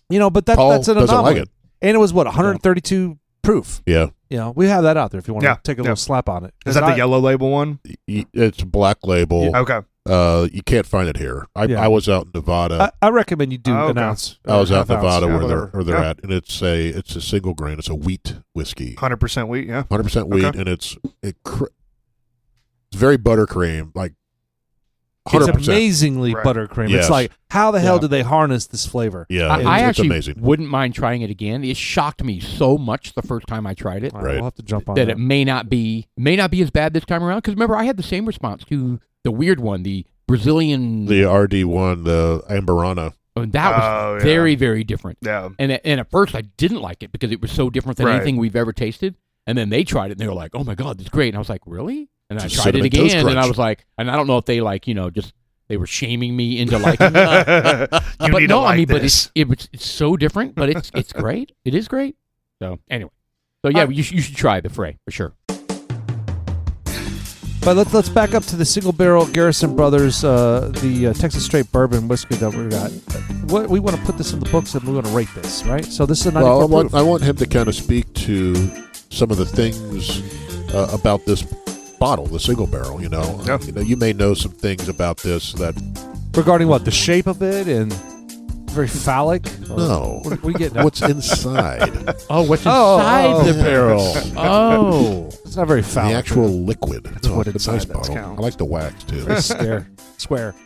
[SPEAKER 1] But
[SPEAKER 3] Paul
[SPEAKER 1] that's an
[SPEAKER 3] doesn't
[SPEAKER 1] anomaly.
[SPEAKER 3] like it.
[SPEAKER 1] And it was 132 proof.
[SPEAKER 3] Yeah.
[SPEAKER 1] We have that out there if you want to
[SPEAKER 4] Yeah,
[SPEAKER 1] take a
[SPEAKER 4] yeah.
[SPEAKER 1] little slap on it.
[SPEAKER 4] Is that the yellow label one?
[SPEAKER 3] It's a black label.
[SPEAKER 4] Okay.
[SPEAKER 3] You can't find it here.
[SPEAKER 1] Yeah.
[SPEAKER 3] I was out in Nevada.
[SPEAKER 1] I recommend you do
[SPEAKER 4] Oh,
[SPEAKER 1] an
[SPEAKER 4] okay.
[SPEAKER 1] ounce.
[SPEAKER 3] I was out in
[SPEAKER 1] half ounce.
[SPEAKER 3] Nevada
[SPEAKER 4] yeah,
[SPEAKER 3] where they're
[SPEAKER 4] Yeah.
[SPEAKER 3] at, and it's a single grain. It's a wheat whiskey,
[SPEAKER 4] 100% wheat, yeah.
[SPEAKER 3] 100% wheat,
[SPEAKER 4] Okay.
[SPEAKER 3] and it's very buttercream, like
[SPEAKER 1] It's
[SPEAKER 3] 100%.
[SPEAKER 1] amazingly
[SPEAKER 4] Right.
[SPEAKER 1] buttercream.
[SPEAKER 3] Yes.
[SPEAKER 1] It's like, how the hell
[SPEAKER 2] Yeah.
[SPEAKER 1] did they harness this flavor?
[SPEAKER 3] Yeah,
[SPEAKER 2] I
[SPEAKER 3] it's
[SPEAKER 2] actually
[SPEAKER 3] amazing.
[SPEAKER 2] wouldn't mind trying it again. It shocked me so much the first time I tried it
[SPEAKER 1] All
[SPEAKER 3] Right.
[SPEAKER 1] We'll have to jump on
[SPEAKER 2] that
[SPEAKER 1] that.
[SPEAKER 2] it may not be as bad this time around. Because remember, I had the same response to the weird one, the Brazilian.
[SPEAKER 3] The RD1, the Amberana.
[SPEAKER 2] That was
[SPEAKER 4] Oh, yeah.
[SPEAKER 2] very, very different.
[SPEAKER 4] Yeah.
[SPEAKER 2] And at first, I didn't like it because it was so different than
[SPEAKER 4] Right.
[SPEAKER 2] anything we've ever tasted. And then they tried it, and they were like, "Oh my god, this is great!" And I was like, "Really?" And I
[SPEAKER 3] Just
[SPEAKER 2] tried it
[SPEAKER 3] Cinnamon Toast
[SPEAKER 2] again, and I
[SPEAKER 3] Crunch.
[SPEAKER 2] was like, and I don't know if they they were shaming me into liking it.
[SPEAKER 4] You
[SPEAKER 2] But
[SPEAKER 4] need
[SPEAKER 2] no,
[SPEAKER 4] to like
[SPEAKER 2] I mean, but
[SPEAKER 4] this.
[SPEAKER 2] it's so different, but it's great. It is great. So anyway, yeah, you should try the Frey for sure.
[SPEAKER 1] But let's back up to the single barrel Garrison Brothers, the Texas Straight Bourbon whiskey that we got. We want to put this in the books and we want to rate this, right? So this is a 94
[SPEAKER 3] Well,
[SPEAKER 1] proof.
[SPEAKER 3] I want him to kind of speak to some of the things about this bottle, the single barrel.
[SPEAKER 4] Yeah.
[SPEAKER 3] You may know some things about this that
[SPEAKER 1] Regarding what? The shape of it and very phallic? Or
[SPEAKER 3] no.
[SPEAKER 1] What are we getting at?
[SPEAKER 3] What's inside?
[SPEAKER 2] Oh, what's
[SPEAKER 1] Oh,
[SPEAKER 2] inside
[SPEAKER 1] oh,
[SPEAKER 2] the
[SPEAKER 3] yes.
[SPEAKER 2] barrel? Oh,
[SPEAKER 1] It's not very
[SPEAKER 3] The
[SPEAKER 1] phallic.
[SPEAKER 3] actual liquid. That's
[SPEAKER 1] what
[SPEAKER 3] it's a
[SPEAKER 1] inside
[SPEAKER 3] nice
[SPEAKER 1] that
[SPEAKER 3] bottle.
[SPEAKER 4] counts.
[SPEAKER 3] I like the wax too.
[SPEAKER 1] Very square.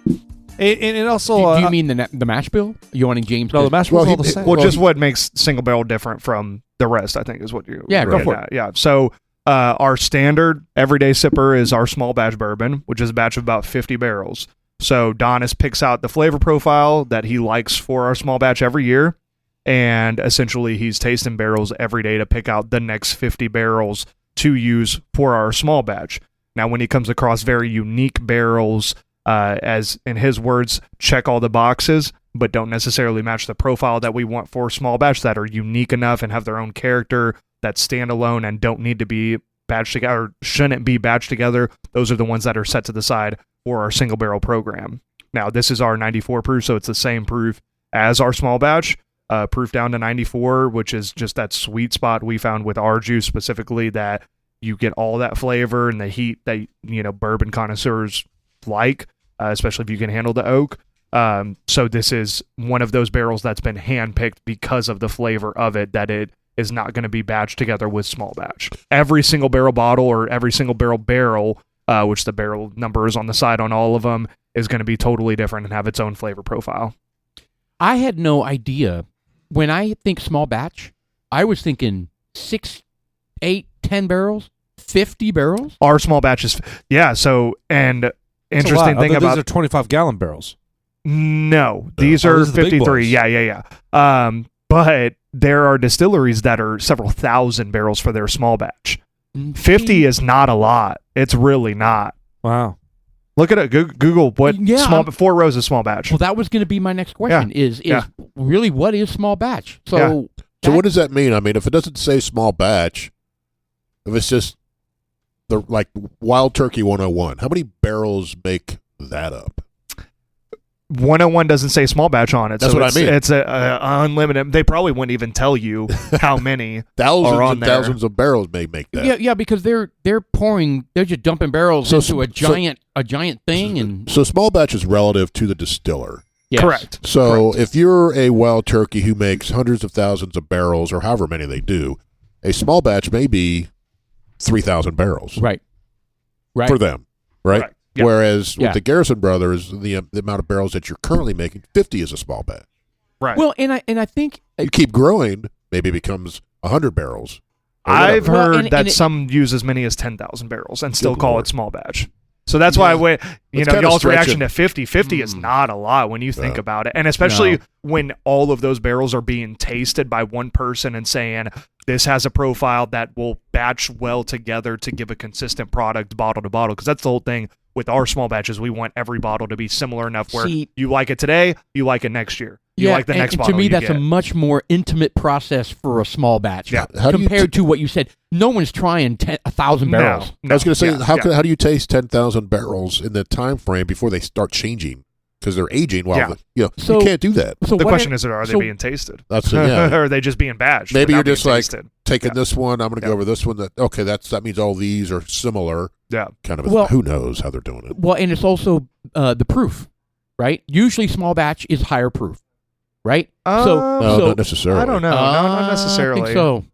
[SPEAKER 1] And also...
[SPEAKER 2] do you mean the mash bill? You wanting James?
[SPEAKER 1] No,
[SPEAKER 2] to-
[SPEAKER 1] the mash
[SPEAKER 3] Well,
[SPEAKER 1] bill's all
[SPEAKER 3] he-
[SPEAKER 1] the same.
[SPEAKER 4] Well,
[SPEAKER 3] Well,
[SPEAKER 4] just
[SPEAKER 3] he-
[SPEAKER 4] what makes single barrel different from the rest, I think, is what you.
[SPEAKER 2] Yeah, go
[SPEAKER 4] getting
[SPEAKER 2] for it.
[SPEAKER 4] at. Yeah. So our standard everyday sipper is our small batch bourbon, which is a batch of about 50 barrels. So Donis picks out the flavor profile that he likes for our small batch every year, and essentially he's tasting barrels every day to pick out the next 50 barrels to use for our small batch. Now, when he comes across very unique barrels, as in his words, check all the boxes, but don't necessarily match the profile that we want for small batch, that are unique enough and have their own character, that stand alone and don't need to be batched together, or shouldn't be batched together. Those are the ones that are set to the side for our single barrel program. Now, this is our 94 proof, so it's the same proof as our small batch, proof down to 94, which is just that sweet spot we found with our juice specifically, that you get all that flavor and the heat that bourbon connoisseurs like, especially if you can handle the oak. So this is one of those barrels that's been handpicked because of the flavor of it, that it is not going to be batched together with small batch. Every single barrel bottle or every single barrel, which the barrel number is on the side on all of them, is going to be totally different and have its own flavor profile.
[SPEAKER 2] I had no idea. When I think small batch, I was thinking 6, 8, 10 barrels, 50 barrels.
[SPEAKER 4] Our small batches, yeah. So, and interesting thing about
[SPEAKER 1] these are 25-gallon barrels.
[SPEAKER 4] No, these are
[SPEAKER 1] these are the big
[SPEAKER 4] 53.
[SPEAKER 1] boys.
[SPEAKER 4] Yeah. But there are distilleries that are several thousand barrels for their small batch. 50 is not a lot. It's really not.
[SPEAKER 1] Wow.
[SPEAKER 4] Look at it. Google what Four Roses small batch.
[SPEAKER 2] Well, that was going to be my next question. Is really what is small batch?
[SPEAKER 3] So what does that mean? I mean, if it doesn't say small batch, if it's just the like Wild Turkey 101, how many barrels make that up?
[SPEAKER 4] 101 doesn't say small batch on it.
[SPEAKER 3] That's
[SPEAKER 4] so
[SPEAKER 3] what I mean.
[SPEAKER 4] It's a unlimited. They probably wouldn't even tell you how many
[SPEAKER 3] thousands
[SPEAKER 4] are on
[SPEAKER 3] and
[SPEAKER 4] there.
[SPEAKER 3] thousands of barrels may make that.
[SPEAKER 2] Yeah, because they're just dumping barrels into a giant thing, and
[SPEAKER 3] so small batch is relative to the distiller.
[SPEAKER 2] yes.
[SPEAKER 4] Correct.
[SPEAKER 3] So if you're a Wild Turkey who makes hundreds of thousands of barrels, or however many they do, a small batch may be 3,000 barrels,
[SPEAKER 2] right,
[SPEAKER 3] for them, right?
[SPEAKER 4] Correct. Yep.
[SPEAKER 3] Whereas with the Garrison brothers, the amount of barrels that you're currently making, 50 is a small batch.
[SPEAKER 4] Right.
[SPEAKER 2] Well, and I think
[SPEAKER 3] You keep growing, maybe it becomes 100 barrels. or
[SPEAKER 4] I've
[SPEAKER 3] whatever.
[SPEAKER 4] heard
[SPEAKER 2] and
[SPEAKER 4] that
[SPEAKER 2] it-
[SPEAKER 4] some use as many as 10,000 barrels and still
[SPEAKER 3] Good
[SPEAKER 4] call
[SPEAKER 3] Lord.
[SPEAKER 4] it small batch. So that's why
[SPEAKER 3] It's kinda
[SPEAKER 4] y'all's
[SPEAKER 3] stretching.
[SPEAKER 4] reaction to 50 is not a lot when you think
[SPEAKER 3] Yeah.
[SPEAKER 4] about it. And especially
[SPEAKER 2] No.
[SPEAKER 4] when all of those barrels are being tasted by one person and saying, this has a profile that will batch well together to give a consistent product bottle to bottle. Because that's the whole thing with our small batches. We want every bottle to be similar enough where
[SPEAKER 2] See-
[SPEAKER 4] you like it today, you like it next year. You like the next
[SPEAKER 2] and
[SPEAKER 4] bottle
[SPEAKER 2] to me,
[SPEAKER 4] you
[SPEAKER 2] that's
[SPEAKER 4] get.
[SPEAKER 2] a much more intimate process for a small batch.
[SPEAKER 4] Yeah.
[SPEAKER 3] How do you
[SPEAKER 2] compared to what you said. No one's trying 1,000 barrels.
[SPEAKER 3] I was going to say,
[SPEAKER 4] Yeah,
[SPEAKER 3] how do you taste 10,000 barrels in the time frame before they start changing? Because they're aging while
[SPEAKER 4] Yeah.
[SPEAKER 3] you
[SPEAKER 2] So-
[SPEAKER 3] can't do that.
[SPEAKER 2] So
[SPEAKER 4] The
[SPEAKER 2] what
[SPEAKER 4] question
[SPEAKER 2] if-
[SPEAKER 4] is, are they
[SPEAKER 2] so-
[SPEAKER 4] being tasted?
[SPEAKER 3] That's yeah.
[SPEAKER 4] or are they just being batched?
[SPEAKER 3] Maybe
[SPEAKER 4] without
[SPEAKER 3] you're just
[SPEAKER 4] being
[SPEAKER 3] like
[SPEAKER 4] tasted?
[SPEAKER 3] taking
[SPEAKER 4] Yeah.
[SPEAKER 3] this one. I'm going to
[SPEAKER 4] Yeah.
[SPEAKER 3] go over this one. That means all these are similar.
[SPEAKER 4] Yeah.
[SPEAKER 3] Kind of.
[SPEAKER 2] Well-
[SPEAKER 3] Who knows how they're doing it?
[SPEAKER 2] Well, and it's also the proof, right? Usually, small batch is higher proof, right?
[SPEAKER 3] No, not necessarily.
[SPEAKER 4] I don't know. No, not necessarily.
[SPEAKER 2] I think so.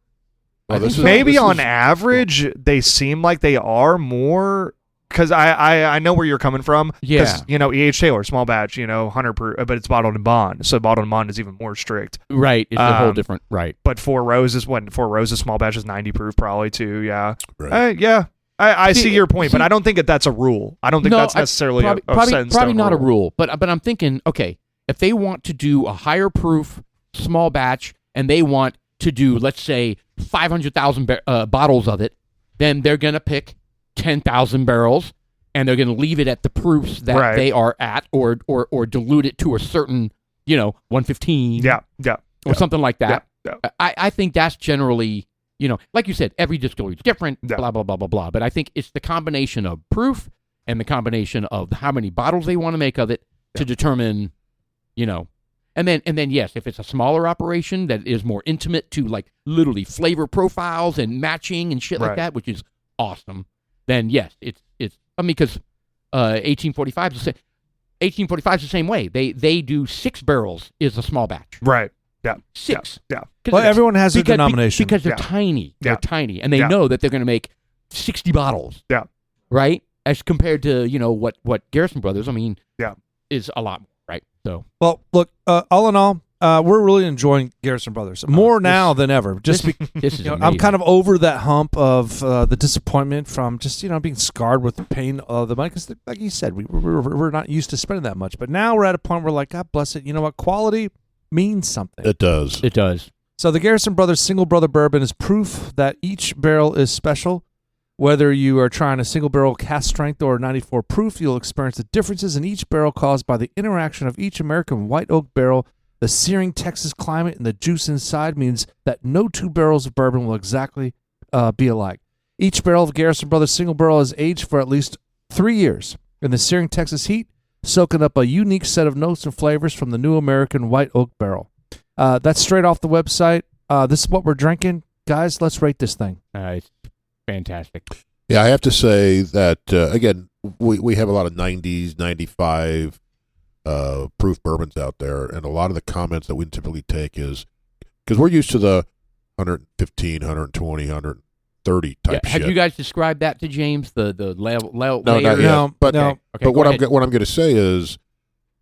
[SPEAKER 3] Well, this is-
[SPEAKER 4] Maybe
[SPEAKER 3] this
[SPEAKER 4] on
[SPEAKER 3] is-
[SPEAKER 4] average, they seem like they are more. Because I know where you're coming from.
[SPEAKER 2] Yeah.
[SPEAKER 4] E.H. Taylor, small batch, 100 proof, but it's bottled in bond. So bottled in bond is even more strict.
[SPEAKER 2] Right. It's a whole
[SPEAKER 4] Um,
[SPEAKER 2] different. Right.
[SPEAKER 4] But Four Roses small batch is 90 proof probably too. Yeah.
[SPEAKER 3] Right.
[SPEAKER 4] Yeah. I see your point, but
[SPEAKER 2] see-
[SPEAKER 4] I don't think that's a rule. I don't think that's necessarily
[SPEAKER 2] probably,
[SPEAKER 4] set in
[SPEAKER 2] probably
[SPEAKER 4] stone
[SPEAKER 2] not a
[SPEAKER 4] rule.
[SPEAKER 2] rule. But I'm thinking, okay, if they want to do a higher proof small batch and they want to do, let's say, 500,000 bottles of it, then they're going to pick 10,000 barrels and they're going to leave it at the proofs that
[SPEAKER 4] Right.
[SPEAKER 2] they are at, or dilute it to a certain, 115,
[SPEAKER 4] Yeah.
[SPEAKER 2] or something like that.
[SPEAKER 4] Yeah.
[SPEAKER 2] I think that's generally, like you said, every distillery is different,
[SPEAKER 4] Yeah.
[SPEAKER 2] blah, blah, blah, blah, blah. But I think it's the combination of proof and the combination of how many bottles they want to make of it to determine, and then yes, if it's a smaller operation that is more intimate to like literally flavor profiles and matching and shit like
[SPEAKER 4] Right.
[SPEAKER 2] that, which is awesome, then yes, it's because 1845 is the same. 1845 is the same way. They do 6 barrels is a small batch.
[SPEAKER 4] Right. Yeah.
[SPEAKER 2] 6.
[SPEAKER 4] Yeah.
[SPEAKER 2] 'Cause
[SPEAKER 1] Well,
[SPEAKER 2] it's-
[SPEAKER 1] everyone has their
[SPEAKER 2] because-
[SPEAKER 1] denomination.
[SPEAKER 2] because they're
[SPEAKER 4] Yeah.
[SPEAKER 2] tiny. They're
[SPEAKER 4] Yeah.
[SPEAKER 2] tiny, and they
[SPEAKER 4] Yeah.
[SPEAKER 2] know that they're going to make 60 bottles.
[SPEAKER 4] Yeah.
[SPEAKER 2] Right. As compared to what Garrison Brothers,
[SPEAKER 4] Yeah.
[SPEAKER 2] is a lot more. Right. So
[SPEAKER 1] Well, look, all in all, we're really enjoying Garrison Brothers more now than ever. Just
[SPEAKER 2] this is
[SPEAKER 1] I'm
[SPEAKER 2] amazing.
[SPEAKER 1] kind of over that hump of the disappointment from just being scarred with the pain of the money. Because, like you said, we're not used to spending that much. But now we're at a point where, like, God bless it. You know what? Quality means something.
[SPEAKER 3] It does.
[SPEAKER 2] It does.
[SPEAKER 1] So the Garrison Brothers Single Brother Bourbon is proof that each barrel is special. Whether you are trying a single barrel cast strength or 94 proof, you'll experience the differences in each barrel caused by the interaction of each American white oak barrel. The searing Texas climate and the juice inside means that no 2 barrels of bourbon will exactly be alike. Each barrel of Garrison Brothers Single Barrel is aged for at least 3 years in the searing Texas heat, soaking up a unique set of notes and flavors from the new American white oak barrel. That's straight off the website. This is what we're drinking. Guys, let's rate this thing.
[SPEAKER 2] It's fantastic.
[SPEAKER 3] Yeah, I have to say that again, we have a lot of 90s, 95 proof bourbons out there, and a lot of the comments that we typically take is because we're used to the 115, 120, 130 type shit.
[SPEAKER 2] Have you guys described that to James? The level
[SPEAKER 3] No,
[SPEAKER 2] layers?
[SPEAKER 3] not yet. But
[SPEAKER 2] Okay,
[SPEAKER 3] but
[SPEAKER 2] go
[SPEAKER 3] what
[SPEAKER 2] ahead.
[SPEAKER 3] I'm going to say is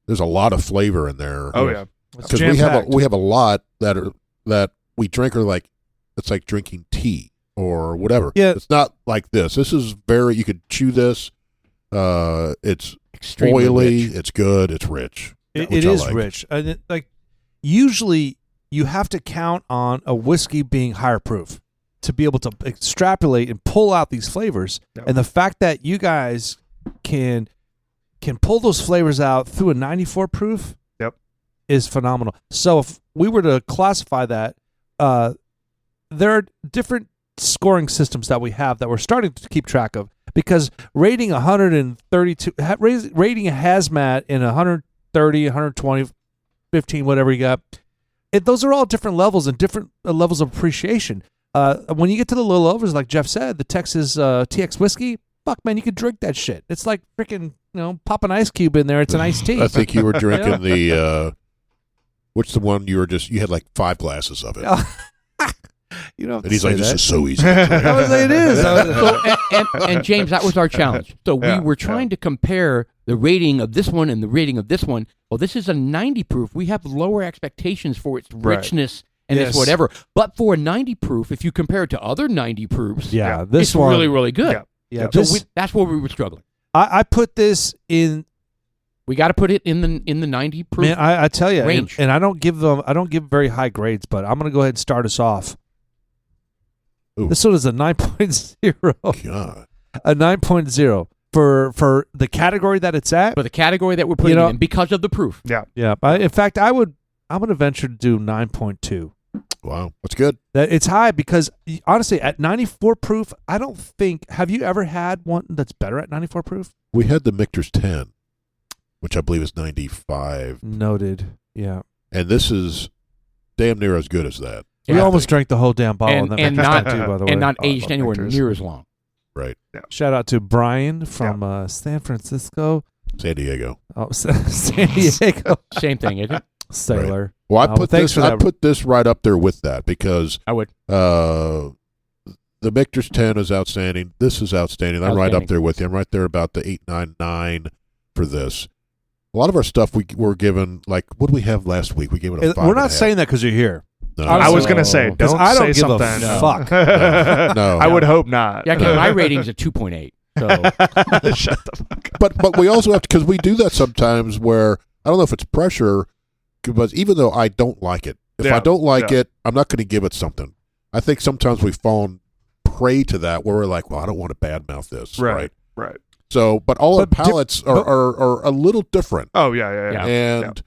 [SPEAKER 3] there's a lot of flavor in there.
[SPEAKER 4] Oh, yeah.
[SPEAKER 3] because
[SPEAKER 4] jam-packed.
[SPEAKER 3] we have a lot that we drink are like it's like drinking tea or whatever.
[SPEAKER 1] Yeah.
[SPEAKER 3] It's not like this. This is very you could chew this. It's
[SPEAKER 2] Extremely
[SPEAKER 3] oily.
[SPEAKER 2] rich.
[SPEAKER 3] It's good. It's rich.
[SPEAKER 1] It
[SPEAKER 3] which I
[SPEAKER 1] is
[SPEAKER 3] like.
[SPEAKER 1] rich. And like usually you have to count on a whiskey being higher proof to be able to extrapolate and pull out these flavors.
[SPEAKER 4] Yep.
[SPEAKER 1] And the fact that you guys can pull those flavors out through a 94 proof
[SPEAKER 4] Yep.
[SPEAKER 1] is phenomenal. So if we were to classify that, there are different scoring systems that we have that we're starting to keep track of, because rating 132, rating a hazmat in 130, 120, 15, whatever you got, those are all different levels and different levels of appreciation. When you get to the low levels, like Jeff said, the Texas TX whiskey, fuck man, you could drink that shit. It's like freaking, pop an ice cube in there. It's an iced tea.
[SPEAKER 3] I think you were drinking the which the one you had like 5 glasses of it.
[SPEAKER 1] You don't have
[SPEAKER 3] And
[SPEAKER 1] to
[SPEAKER 3] he's
[SPEAKER 1] say
[SPEAKER 3] like,
[SPEAKER 1] that.
[SPEAKER 3] this is so easy. to drink.
[SPEAKER 1] I was like, it is.
[SPEAKER 2] And James, that was our challenge. So we were trying to compare the rating of this one and the rating of this one. Well, this is a 90 proof. We have lower expectations for its
[SPEAKER 4] Right.
[SPEAKER 2] richness and its
[SPEAKER 1] Yes.
[SPEAKER 2] whatever. But for a 90 proof, if you compare it to other 90 proofs,
[SPEAKER 1] Yeah, this
[SPEAKER 2] it's
[SPEAKER 1] one
[SPEAKER 2] really, really good.
[SPEAKER 4] Yeah.
[SPEAKER 1] Yeah,
[SPEAKER 2] So
[SPEAKER 1] this,
[SPEAKER 2] that's where we were struggling.
[SPEAKER 1] I put this in.
[SPEAKER 2] We got to put it in the 90 proof.
[SPEAKER 1] Man, I tell you,
[SPEAKER 2] range.
[SPEAKER 1] and I don't give very high grades, but I'm going to go ahead and start us off.
[SPEAKER 3] Ooh.
[SPEAKER 1] This one is a 9.0,
[SPEAKER 3] God.
[SPEAKER 1] a 9.0 for the category that it's at.
[SPEAKER 2] for the category that we're putting it in because of the proof.
[SPEAKER 4] Yeah.
[SPEAKER 1] Yeah, in fact, I'm going to venture to do 9.2.
[SPEAKER 3] Wow. That's good.
[SPEAKER 1] That it's high because honestly, at 94 proof, I don't think. Have you ever had one that's better at 94 proof?
[SPEAKER 3] We had the Michter's 10, which I believe is 95.
[SPEAKER 1] Noted. Yeah,
[SPEAKER 3] And this is damn near as good as that.
[SPEAKER 1] we
[SPEAKER 2] Yeah.
[SPEAKER 1] almost drank the whole damn bottle,
[SPEAKER 2] And-
[SPEAKER 1] that
[SPEAKER 2] and
[SPEAKER 1] Michter's
[SPEAKER 2] not-
[SPEAKER 1] 10 too, by the way.
[SPEAKER 2] And not
[SPEAKER 4] Oh, I
[SPEAKER 2] aged
[SPEAKER 4] love
[SPEAKER 2] anywhere
[SPEAKER 4] Michter's.
[SPEAKER 2] near as long.
[SPEAKER 3] Right.
[SPEAKER 1] Shout out to Brian from San Francisco.
[SPEAKER 3] San Diego.
[SPEAKER 1] Oh, San Diego
[SPEAKER 2] Same thing, isn't it?
[SPEAKER 1] sailor.
[SPEAKER 3] Well, I
[SPEAKER 1] Oh,
[SPEAKER 3] put
[SPEAKER 1] thanks
[SPEAKER 3] this.
[SPEAKER 1] for
[SPEAKER 3] I
[SPEAKER 1] that.
[SPEAKER 3] put this right up there with that because
[SPEAKER 2] I would.
[SPEAKER 3] the Michter's 10 is outstanding. This is outstanding. I'm right up
[SPEAKER 2] Outstanding.
[SPEAKER 3] there with you. I'm right there about the 8.99 for this. A lot of our stuff we were given, like, what did we have last week? We gave it a 5.
[SPEAKER 1] We're not saying that because you're here.
[SPEAKER 3] No.
[SPEAKER 4] I was gonna say,
[SPEAKER 2] So-
[SPEAKER 4] don't
[SPEAKER 1] I don't
[SPEAKER 4] say
[SPEAKER 1] give a
[SPEAKER 4] something.
[SPEAKER 1] fuck.
[SPEAKER 3] No.
[SPEAKER 4] I would hope not.
[SPEAKER 2] Yeah, 'cause my rating's a 2.8. So
[SPEAKER 4] Shut the fuck up.
[SPEAKER 3] But we also have to, because we do that sometimes where I don't know if it's pressure, because even though I don't like it, if I
[SPEAKER 4] Yeah,
[SPEAKER 3] don't like
[SPEAKER 4] yeah.
[SPEAKER 3] it, I'm not going to give it something. I think sometimes we've fallen prey to that where we're like, well, I don't want to badmouth this, right?
[SPEAKER 4] Right.
[SPEAKER 3] So, but all our
[SPEAKER 1] But
[SPEAKER 3] palates are a little different,
[SPEAKER 4] Oh yeah.
[SPEAKER 2] Yeah.
[SPEAKER 3] and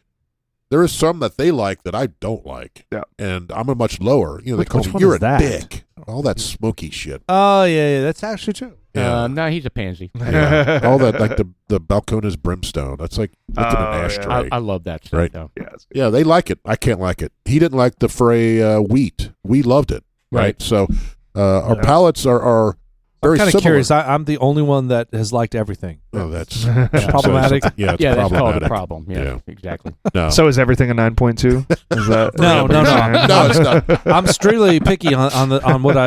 [SPEAKER 3] there is some that they like that I don't like,
[SPEAKER 4] Yeah.
[SPEAKER 3] and I'm a much lower. They
[SPEAKER 1] Which
[SPEAKER 3] call me,
[SPEAKER 1] one
[SPEAKER 3] you're
[SPEAKER 1] is
[SPEAKER 3] a
[SPEAKER 1] that?
[SPEAKER 3] dick. All that smoky shit.
[SPEAKER 1] Oh yeah, that's actually true.
[SPEAKER 3] Yeah.
[SPEAKER 2] no, he's a pansy.
[SPEAKER 3] Yeah. All that, like the Balcones brimstone. That's like look at
[SPEAKER 4] Oh,
[SPEAKER 3] an
[SPEAKER 4] yeah.
[SPEAKER 3] ashtray.
[SPEAKER 2] I love that stuff,
[SPEAKER 3] Right.
[SPEAKER 2] though.
[SPEAKER 4] Yes.
[SPEAKER 3] Yeah, they like it. I can't like it. He didn't like the Frey wheat. We loved it. Right. So our palates are very
[SPEAKER 1] I'm kind
[SPEAKER 3] similar.
[SPEAKER 1] of curious. I'm the only one that has liked everything.
[SPEAKER 3] Oh, that's
[SPEAKER 1] Problematic.
[SPEAKER 3] Yeah, it's
[SPEAKER 2] Yeah, that's called
[SPEAKER 3] problematic.
[SPEAKER 2] a problem. Yeah, exactly.
[SPEAKER 3] No,
[SPEAKER 4] So is everything a 9.2? Is that
[SPEAKER 1] No, no, no.
[SPEAKER 3] no, it's not.
[SPEAKER 1] I'm strictly picky on what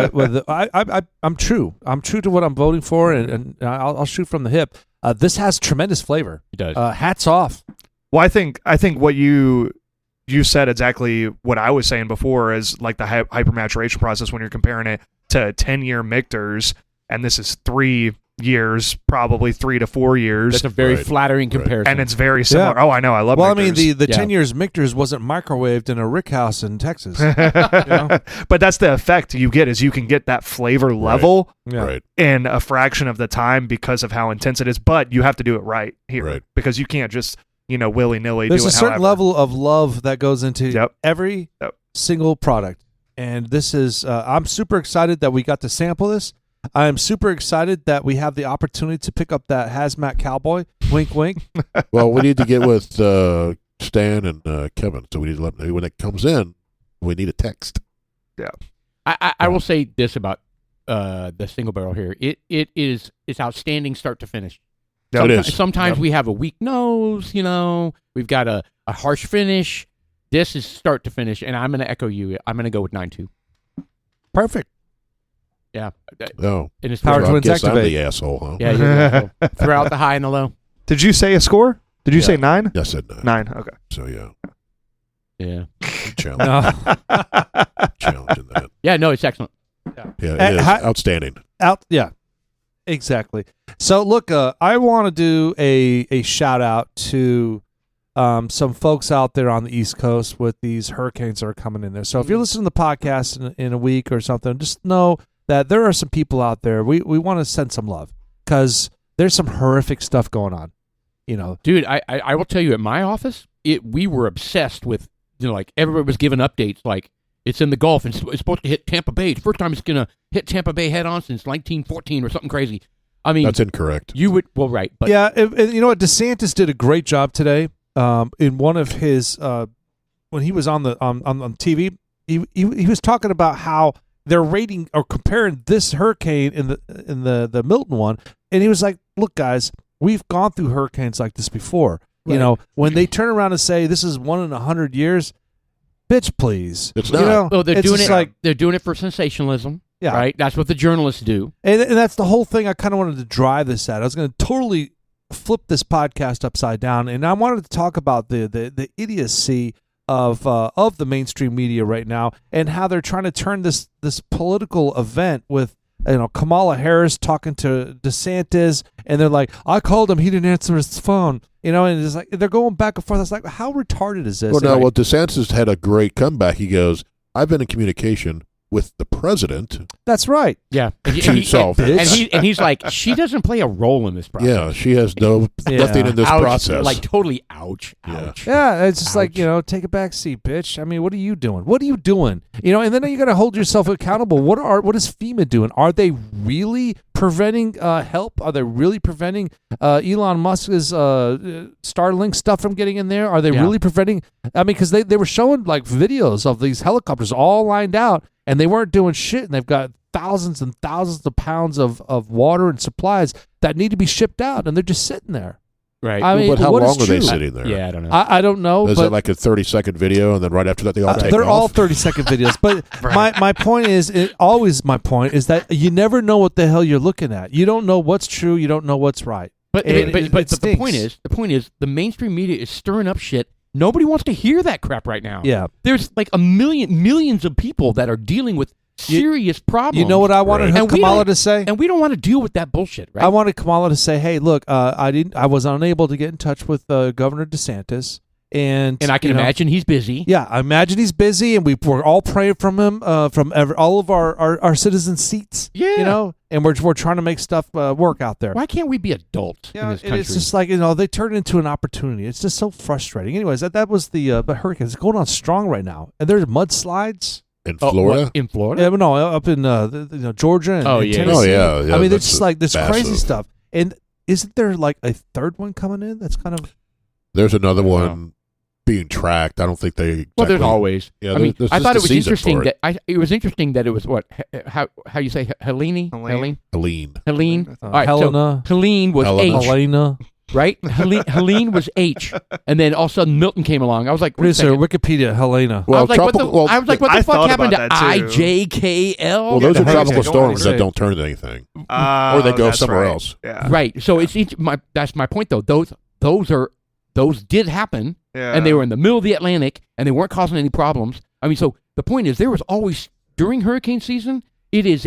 [SPEAKER 1] I'm true. I'm true to what I'm voting for, and I'll shoot from the hip. This has tremendous flavor.
[SPEAKER 2] It does.
[SPEAKER 1] Hats off.
[SPEAKER 4] Well, I think what you said exactly what I was saying before is like the hyper-maturation process when you're comparing it to 10-year Michters, and this is 3 years, probably 3 to 4 years,
[SPEAKER 2] That's a very
[SPEAKER 3] Right.
[SPEAKER 2] flattering comparison.
[SPEAKER 4] and it's very similar.
[SPEAKER 1] Yeah.
[SPEAKER 4] Oh, I know. I love
[SPEAKER 1] Well, I mean,
[SPEAKER 4] Michters.
[SPEAKER 1] the
[SPEAKER 2] Yeah.
[SPEAKER 1] 10 years Michter's wasn't microwaved in a Rickhouse in Texas.
[SPEAKER 4] But that's the effect you get is you can get that flavor level
[SPEAKER 1] Yeah.
[SPEAKER 3] Right.
[SPEAKER 4] in a fraction of the time because of how intense it is, but you have to do it right here
[SPEAKER 3] Right.
[SPEAKER 4] because you can't just, willy-nilly
[SPEAKER 1] There's
[SPEAKER 4] do
[SPEAKER 1] a
[SPEAKER 4] it
[SPEAKER 1] certain
[SPEAKER 4] however.
[SPEAKER 1] level of love that goes into
[SPEAKER 4] Yep.
[SPEAKER 1] every
[SPEAKER 4] Yep.
[SPEAKER 1] single product. And this is, I'm super excited that we got to sample this. I'm super excited that we have the opportunity to pick up that hazmat cowboy. Wink, wink.
[SPEAKER 3] Well, we need to get with Stan and Kevin. So we need to let when it comes in, we need a text.
[SPEAKER 2] I will say this about the single barrel here. It's outstanding start to finish.
[SPEAKER 3] Yeah, it is.
[SPEAKER 2] Sometimes
[SPEAKER 4] Yep.
[SPEAKER 2] we have a weak nose, we've got a harsh finish. This is start to finish, and I'm going to echo you. I'm going to go with 9.2.
[SPEAKER 1] Perfect.
[SPEAKER 2] Yeah.
[SPEAKER 3] Oh,
[SPEAKER 2] And it's
[SPEAKER 1] Power
[SPEAKER 3] well, I
[SPEAKER 1] twins
[SPEAKER 3] guess I'm
[SPEAKER 1] activate.
[SPEAKER 3] the asshole, huh?
[SPEAKER 2] Yeah, you're right. Throughout the high and the low.
[SPEAKER 4] Did you say a score? Did you
[SPEAKER 2] Yeah.
[SPEAKER 4] say 9?
[SPEAKER 3] I said 9.
[SPEAKER 4] 9. Okay.
[SPEAKER 3] So yeah.
[SPEAKER 2] Yeah.
[SPEAKER 3] Challenge, challenging that.
[SPEAKER 2] Yeah, no, it's excellent.
[SPEAKER 3] Yeah, it is outstanding.
[SPEAKER 1] Yeah, exactly. So look, I want to do a shout out to some folks out there on the East Coast with these hurricanes that are coming in there. So if you're listening to the podcast in a week or something, just know that there are some people out there. We want to send some love because there's some horrific stuff going on.
[SPEAKER 2] Dude, I will tell you, at my office, we were obsessed with, like everybody was giving updates, like it's in the Gulf and it's supposed to hit Tampa Bay. It's the first time it's going to hit Tampa Bay head on since 1914 or something crazy. I mean,
[SPEAKER 3] that's incorrect.
[SPEAKER 2] Right. But
[SPEAKER 1] yeah, you know what? DeSantis did a great job today in one of his, when he was on TV, he was talking about how they're rating or comparing this hurricane in the Milton one. And he was like, look, guys, we've gone through hurricanes like this before. Right. When they turn around and say this is 1 in 100 years, bitch, please.
[SPEAKER 3] It's not.
[SPEAKER 2] Well, they're doing it. They're doing it for sensationalism.
[SPEAKER 1] Yeah.
[SPEAKER 2] Right. That's what the journalists do.
[SPEAKER 1] And that's the whole thing. I kind of wanted to drive this at. I was going to totally flip this podcast upside down, and I wanted to talk about the idiocy of the mainstream media right now and how they're trying to turn this political event with Kamala Harris talking to DeSantis, and they're like, I called him, he didn't answer his phone, and it's like they're going back and forth. It's like, how retarded is this?
[SPEAKER 3] Well, DeSantis had a great comeback. He goes, I've been in communication with the president.
[SPEAKER 1] That's right.
[SPEAKER 2] Yeah.
[SPEAKER 3] To solve this.
[SPEAKER 2] And he's like, she doesn't play a role in this process.
[SPEAKER 3] Yeah, she has nothing in this
[SPEAKER 2] ouch,
[SPEAKER 3] process.
[SPEAKER 2] Like totally ouch. Ouch.
[SPEAKER 1] Yeah, it's just
[SPEAKER 2] ouch.
[SPEAKER 1] like, take a back seat, bitch. I mean, what are you doing? What are you doing? And then you got to hold yourself accountable. What is FEMA doing? Are they really preventing help? Are they really preventing Elon Musk's Starlink stuff from getting in there? Are they really preventing? I mean, because they were showing like videos of these helicopters all lined out, and they weren't doing shit, and they've got thousands and thousands of pounds of water and supplies that need to be shipped out, and they're just sitting there.
[SPEAKER 2] Right.
[SPEAKER 3] I mean, but how long are they sitting there?
[SPEAKER 2] Yeah, I don't know.
[SPEAKER 1] I don't know.
[SPEAKER 3] Is it like a 30-second video, and then right after that they all take
[SPEAKER 1] they're
[SPEAKER 3] off?
[SPEAKER 1] all 30-second videos. But my point is, my point is that you never know what the hell you're looking at. You don't know what's true. You don't know what's right.
[SPEAKER 2] But the point is, the mainstream media is stirring up shit. Nobody wants to hear that crap right now.
[SPEAKER 1] Yeah.
[SPEAKER 2] There's like millions of people that are dealing with serious problems.
[SPEAKER 1] You know what I wanted Kamala to say?
[SPEAKER 2] And we don't want to deal with that bullshit, right?
[SPEAKER 1] I wanted Kamala to say, hey, look, I was unable to get in touch with Governor DeSantis. And
[SPEAKER 2] I can imagine he's busy.
[SPEAKER 1] Yeah, I imagine he's busy, and we're all praying from him, from all of our citizen seats.
[SPEAKER 2] Yeah,
[SPEAKER 1] and we're trying to make stuff work out there.
[SPEAKER 2] Why can't we be adults in this country?
[SPEAKER 1] It's just like they turn it into an opportunity. It's just so frustrating. Anyways, that was the hurricane. It's going on strong right now, and there's mudslides
[SPEAKER 3] in Florida.
[SPEAKER 2] What, in Florida?
[SPEAKER 1] Yeah, no, up in Georgia and Tennessee.
[SPEAKER 3] Oh yeah.
[SPEAKER 1] I mean, it's just like this
[SPEAKER 3] massive.
[SPEAKER 1] crazy stuff. And isn't there like a third one coming in? That's kind of.
[SPEAKER 3] There's another one being tracked. I don't think they.
[SPEAKER 2] Well, there's always.
[SPEAKER 3] Yeah,
[SPEAKER 2] I mean, I thought it was interesting
[SPEAKER 3] it.
[SPEAKER 2] it was interesting that it was what how you say Helene.
[SPEAKER 3] Helene.
[SPEAKER 2] All right,
[SPEAKER 1] Helena.
[SPEAKER 2] So Helene was H.
[SPEAKER 1] Helena.
[SPEAKER 2] Right? Helene was H, and then all of a sudden Milton came along. I was like,
[SPEAKER 1] producer Wikipedia, Helena.
[SPEAKER 2] Well, what the fuck happened to IJKL?
[SPEAKER 3] Well, those are tropical storms that don't turn into anything, or they go somewhere else.
[SPEAKER 4] Yeah.
[SPEAKER 2] Right. So that's my point though. Those did happen, and they were in the middle of the Atlantic, and they weren't causing any problems. I mean, so the point is, there was always during hurricane season. It's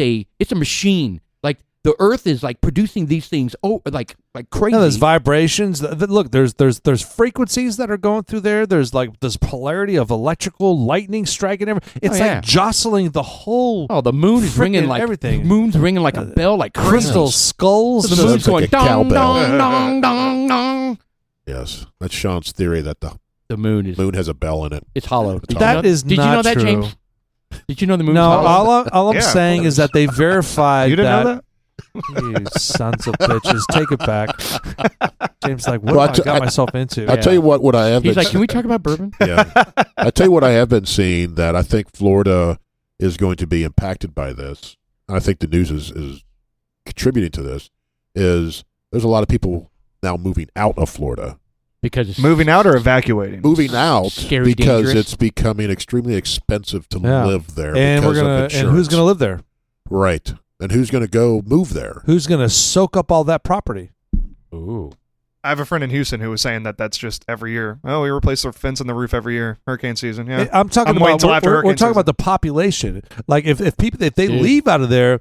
[SPEAKER 2] a machine. Like the Earth is like producing these things, like crazy.
[SPEAKER 1] There's vibrations. Look, there's frequencies that are going through there. There's like this polarity of electrical lightning striking everything. It's like jostling the whole.
[SPEAKER 2] Oh, the moon is ringing like
[SPEAKER 1] everything.
[SPEAKER 2] The moon's ringing like a bell, like
[SPEAKER 1] crystal skulls.
[SPEAKER 2] So the moon's going dong dong dong dong dong.
[SPEAKER 3] Yes, that's Sean's theory that the
[SPEAKER 2] moon
[SPEAKER 3] has a bell in it.
[SPEAKER 2] It's hollow.
[SPEAKER 1] Did you know that,
[SPEAKER 2] true. James? Did you know the moon's
[SPEAKER 1] no,
[SPEAKER 2] hollow?
[SPEAKER 1] all I'm saying is that they verified.
[SPEAKER 4] You didn't know that?
[SPEAKER 1] You sons of bitches, take it back. James, like, what have I got myself into?
[SPEAKER 3] I'll tell you what I have.
[SPEAKER 2] He's like, can we talk about bourbon?
[SPEAKER 3] Yeah, I'll tell you what I have been seeing that I think Florida is going to be impacted by this. I think the news is contributing to this. Is there's a lot of people now moving out of Florida.
[SPEAKER 2] Because it's
[SPEAKER 4] moving out or evacuating?
[SPEAKER 3] Moving out
[SPEAKER 2] scary,
[SPEAKER 3] because
[SPEAKER 2] dangerous.
[SPEAKER 3] It's becoming extremely expensive to live there.
[SPEAKER 1] And
[SPEAKER 3] because
[SPEAKER 1] who's gonna live there?
[SPEAKER 3] Right. And who's gonna go move there?
[SPEAKER 1] Who's gonna soak up all that property?
[SPEAKER 2] Ooh.
[SPEAKER 4] I have a friend in Houston who was saying that that's just every year. Oh, we replace the fence on the roof every year. Hurricane season. Yeah,
[SPEAKER 1] I'm talking
[SPEAKER 4] waiting
[SPEAKER 1] about
[SPEAKER 4] till after
[SPEAKER 1] we're
[SPEAKER 4] hurricane
[SPEAKER 1] talking
[SPEAKER 4] season.
[SPEAKER 1] about the population. Like if they
[SPEAKER 2] Dude.
[SPEAKER 1] leave out of there,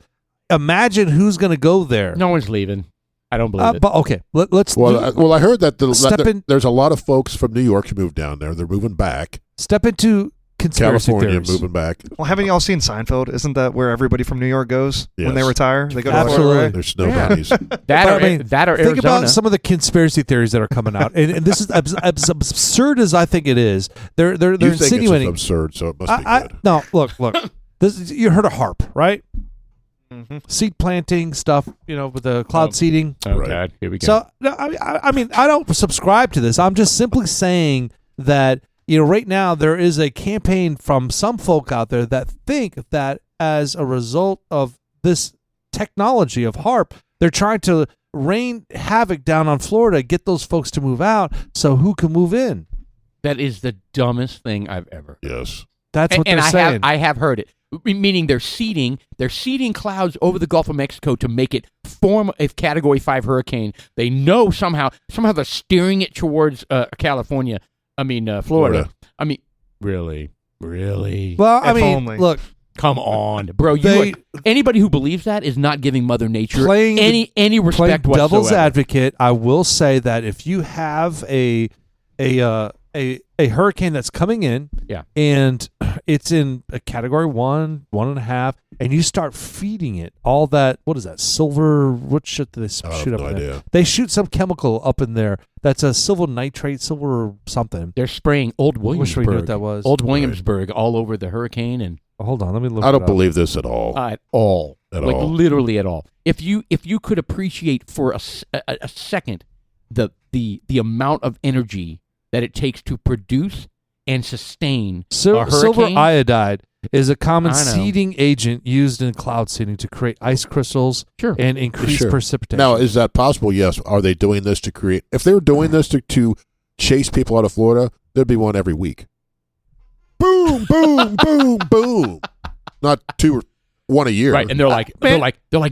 [SPEAKER 1] imagine who's going to go there.
[SPEAKER 2] No one's leaving. I don't believe it.
[SPEAKER 1] But okay, let's
[SPEAKER 3] Well, I heard that
[SPEAKER 1] Step in-
[SPEAKER 3] there's a lot of folks from New York who moved down there. They're moving back.
[SPEAKER 1] step into conspiracy
[SPEAKER 3] California
[SPEAKER 1] theories.
[SPEAKER 3] moving back.
[SPEAKER 4] Well, haven't y'all seen Seinfeld? Isn't that where everybody from New York goes when they
[SPEAKER 3] Yes.
[SPEAKER 4] retire? They go to
[SPEAKER 1] Absolutely.
[SPEAKER 4] Florida, right?
[SPEAKER 3] There's snow
[SPEAKER 2] Yeah.
[SPEAKER 3] bunnies.
[SPEAKER 2] That
[SPEAKER 1] But
[SPEAKER 2] or
[SPEAKER 1] I mean,
[SPEAKER 2] that or
[SPEAKER 1] Think
[SPEAKER 2] Arizona.
[SPEAKER 1] about some of the conspiracy theories that are coming out, and this is as absurd as I think it is. They're
[SPEAKER 3] You think
[SPEAKER 1] insinuating.
[SPEAKER 3] it's absurd, so it must be good.
[SPEAKER 1] No, look. You heard of HARP, right?
[SPEAKER 4] Mm-hmm.
[SPEAKER 1] Seed planting stuff, with the cloud seeding.
[SPEAKER 2] oh
[SPEAKER 3] Right.
[SPEAKER 2] God, here we go.
[SPEAKER 1] So, no, I mean, I don't subscribe to this. I'm just simply saying that, right now there is a campaign from some folk out there that think that as a result of this technology of HARP, they're trying to rain havoc down on Florida, get those folks to move out so who can move in.
[SPEAKER 2] That is the dumbest thing I've ever.
[SPEAKER 3] Yes.
[SPEAKER 1] That's what
[SPEAKER 2] and
[SPEAKER 1] they're
[SPEAKER 2] I
[SPEAKER 1] saying.
[SPEAKER 2] I have heard it. Meaning they're seeding clouds over the Gulf of Mexico to make it form a Category 5 hurricane. They know somehow they're steering it towards Florida. I mean, really?
[SPEAKER 1] well, I
[SPEAKER 4] If
[SPEAKER 1] mean,
[SPEAKER 4] only.
[SPEAKER 1] look,
[SPEAKER 2] Come on, bro.
[SPEAKER 1] They-
[SPEAKER 2] Anybody who believes that is not giving Mother Nature
[SPEAKER 1] Playing-
[SPEAKER 2] any
[SPEAKER 1] playing
[SPEAKER 2] respect whatsoever.
[SPEAKER 1] devil's advocate, I will say that if you have a hurricane that's coming in,
[SPEAKER 2] Yeah.
[SPEAKER 1] and it's in a category 1, 1.5, and you start feeding it all that, what is that, silver, what shit do they shoot
[SPEAKER 3] I have
[SPEAKER 1] up
[SPEAKER 3] no
[SPEAKER 1] in there?
[SPEAKER 3] idea.
[SPEAKER 1] They shoot some chemical up in there that's a silver nitrate, silver something.
[SPEAKER 2] They're spraying Old
[SPEAKER 1] I wish
[SPEAKER 2] Williamsburg.
[SPEAKER 1] we knew what that was.
[SPEAKER 2] Old Williamsburg all over the hurricane and
[SPEAKER 1] Hold on, let me look
[SPEAKER 3] I
[SPEAKER 1] it
[SPEAKER 3] don't
[SPEAKER 1] up.
[SPEAKER 3] believe this at all.
[SPEAKER 2] at all.
[SPEAKER 3] At
[SPEAKER 2] like
[SPEAKER 3] all.
[SPEAKER 2] literally at all. If you could appreciate for a second the amount of energy that it takes to produce and sustain a
[SPEAKER 1] Silver
[SPEAKER 2] hurricane.
[SPEAKER 1] iodide is a common
[SPEAKER 2] I know.
[SPEAKER 1] seeding agent used in cloud seeding to create ice crystals
[SPEAKER 2] Sure.
[SPEAKER 1] and increase
[SPEAKER 3] Sure.
[SPEAKER 1] precipitation.
[SPEAKER 3] Now, is that possible? Yes. Are they doing this to create? If they were doing this to chase people out of Florida, there'd be one every week. Boom, boom, boom, boom. Not one a year.
[SPEAKER 2] Right, and they're like,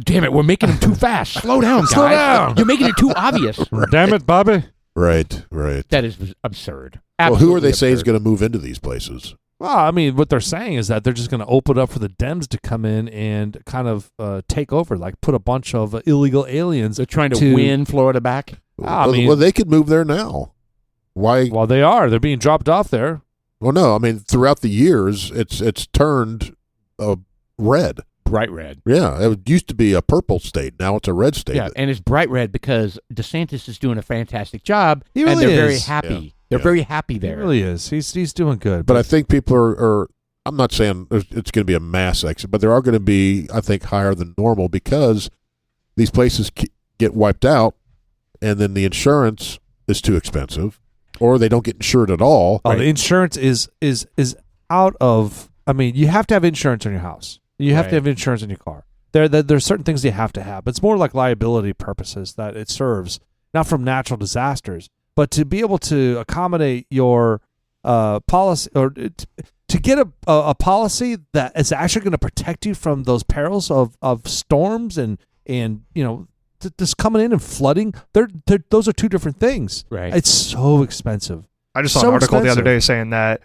[SPEAKER 2] damn it, we're making it too fast. Slow down, guys.
[SPEAKER 1] Slow down.
[SPEAKER 2] You're making it too obvious.
[SPEAKER 1] Damn it, Bobby.
[SPEAKER 3] Right.
[SPEAKER 2] That is absurd.
[SPEAKER 3] Well, who are they saying is
[SPEAKER 2] absurd.
[SPEAKER 3] going to move into these places?
[SPEAKER 1] Well, I mean, what they're saying is that they're just going to open up for the Dems to come in and kind of take over, like put a bunch of illegal aliens.
[SPEAKER 2] They're trying to
[SPEAKER 1] to-
[SPEAKER 2] win Florida back.
[SPEAKER 1] I mean-
[SPEAKER 3] well, they could move there now. Why?
[SPEAKER 1] Well, they are. They're being dropped off there.
[SPEAKER 3] Well, no. I mean, throughout the years, it's turned red.
[SPEAKER 2] Bright red.
[SPEAKER 3] Yeah, it used to be a purple state. Now it's a red state.
[SPEAKER 2] Yeah, and it's bright red because DeSantis is doing a fantastic job,
[SPEAKER 1] He
[SPEAKER 2] and
[SPEAKER 1] really
[SPEAKER 2] they're very
[SPEAKER 1] is.
[SPEAKER 2] happy.
[SPEAKER 3] Yeah.
[SPEAKER 2] They're
[SPEAKER 3] Yeah.
[SPEAKER 2] very happy
[SPEAKER 1] He
[SPEAKER 2] there.
[SPEAKER 1] really is. He's doing good.
[SPEAKER 3] But I think people are I'm not saying it's going to be a mass exit, but there are going to be, I think, higher than normal because these places get wiped out, and then the insurance is too expensive, or they don't get insured at all.
[SPEAKER 1] the insurance is out of. I mean, you have to have insurance on your house. You have
[SPEAKER 2] Right.
[SPEAKER 1] to have insurance on your car. There's certain things you have to have. But it's more like liability purposes that it serves, not from natural disasters, but to be able to accommodate your policy or to get a policy that is actually going to protect you from those perils of storms and just coming in and flooding. Those are two different things.
[SPEAKER 2] Right.
[SPEAKER 1] It's so expensive.
[SPEAKER 4] I just saw
[SPEAKER 1] So
[SPEAKER 4] an article the
[SPEAKER 1] expensive.
[SPEAKER 4] other day saying that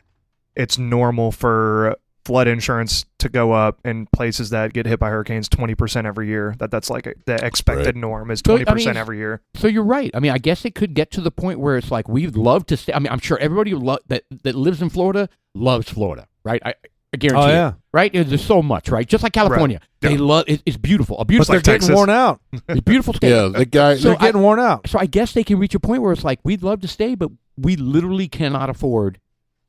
[SPEAKER 4] it's normal for flood insurance to go up in places that get hit by hurricanes 20% every year. That's like the expected
[SPEAKER 3] Right.
[SPEAKER 4] norm is
[SPEAKER 2] So,
[SPEAKER 4] 20%
[SPEAKER 2] I mean,
[SPEAKER 4] every year.
[SPEAKER 2] So you're right. I mean, I guess it could get to the point where it's like we'd love to stay. I mean, I'm sure everybody that lives in Florida loves Florida, right? I guarantee.
[SPEAKER 1] Oh,
[SPEAKER 2] it,
[SPEAKER 1] yeah.
[SPEAKER 2] right. There's so much, right? Just like California,
[SPEAKER 4] Right.
[SPEAKER 2] they love. It's beautiful. A
[SPEAKER 1] But
[SPEAKER 2] beautiful.
[SPEAKER 1] they're
[SPEAKER 4] like
[SPEAKER 1] getting
[SPEAKER 4] Texas.
[SPEAKER 1] worn out.
[SPEAKER 2] It's a beautiful state.
[SPEAKER 3] Yeah, the guy.
[SPEAKER 2] So
[SPEAKER 1] They're getting worn out.
[SPEAKER 2] So I guess they can reach a point where it's like we'd love to stay, but we literally cannot afford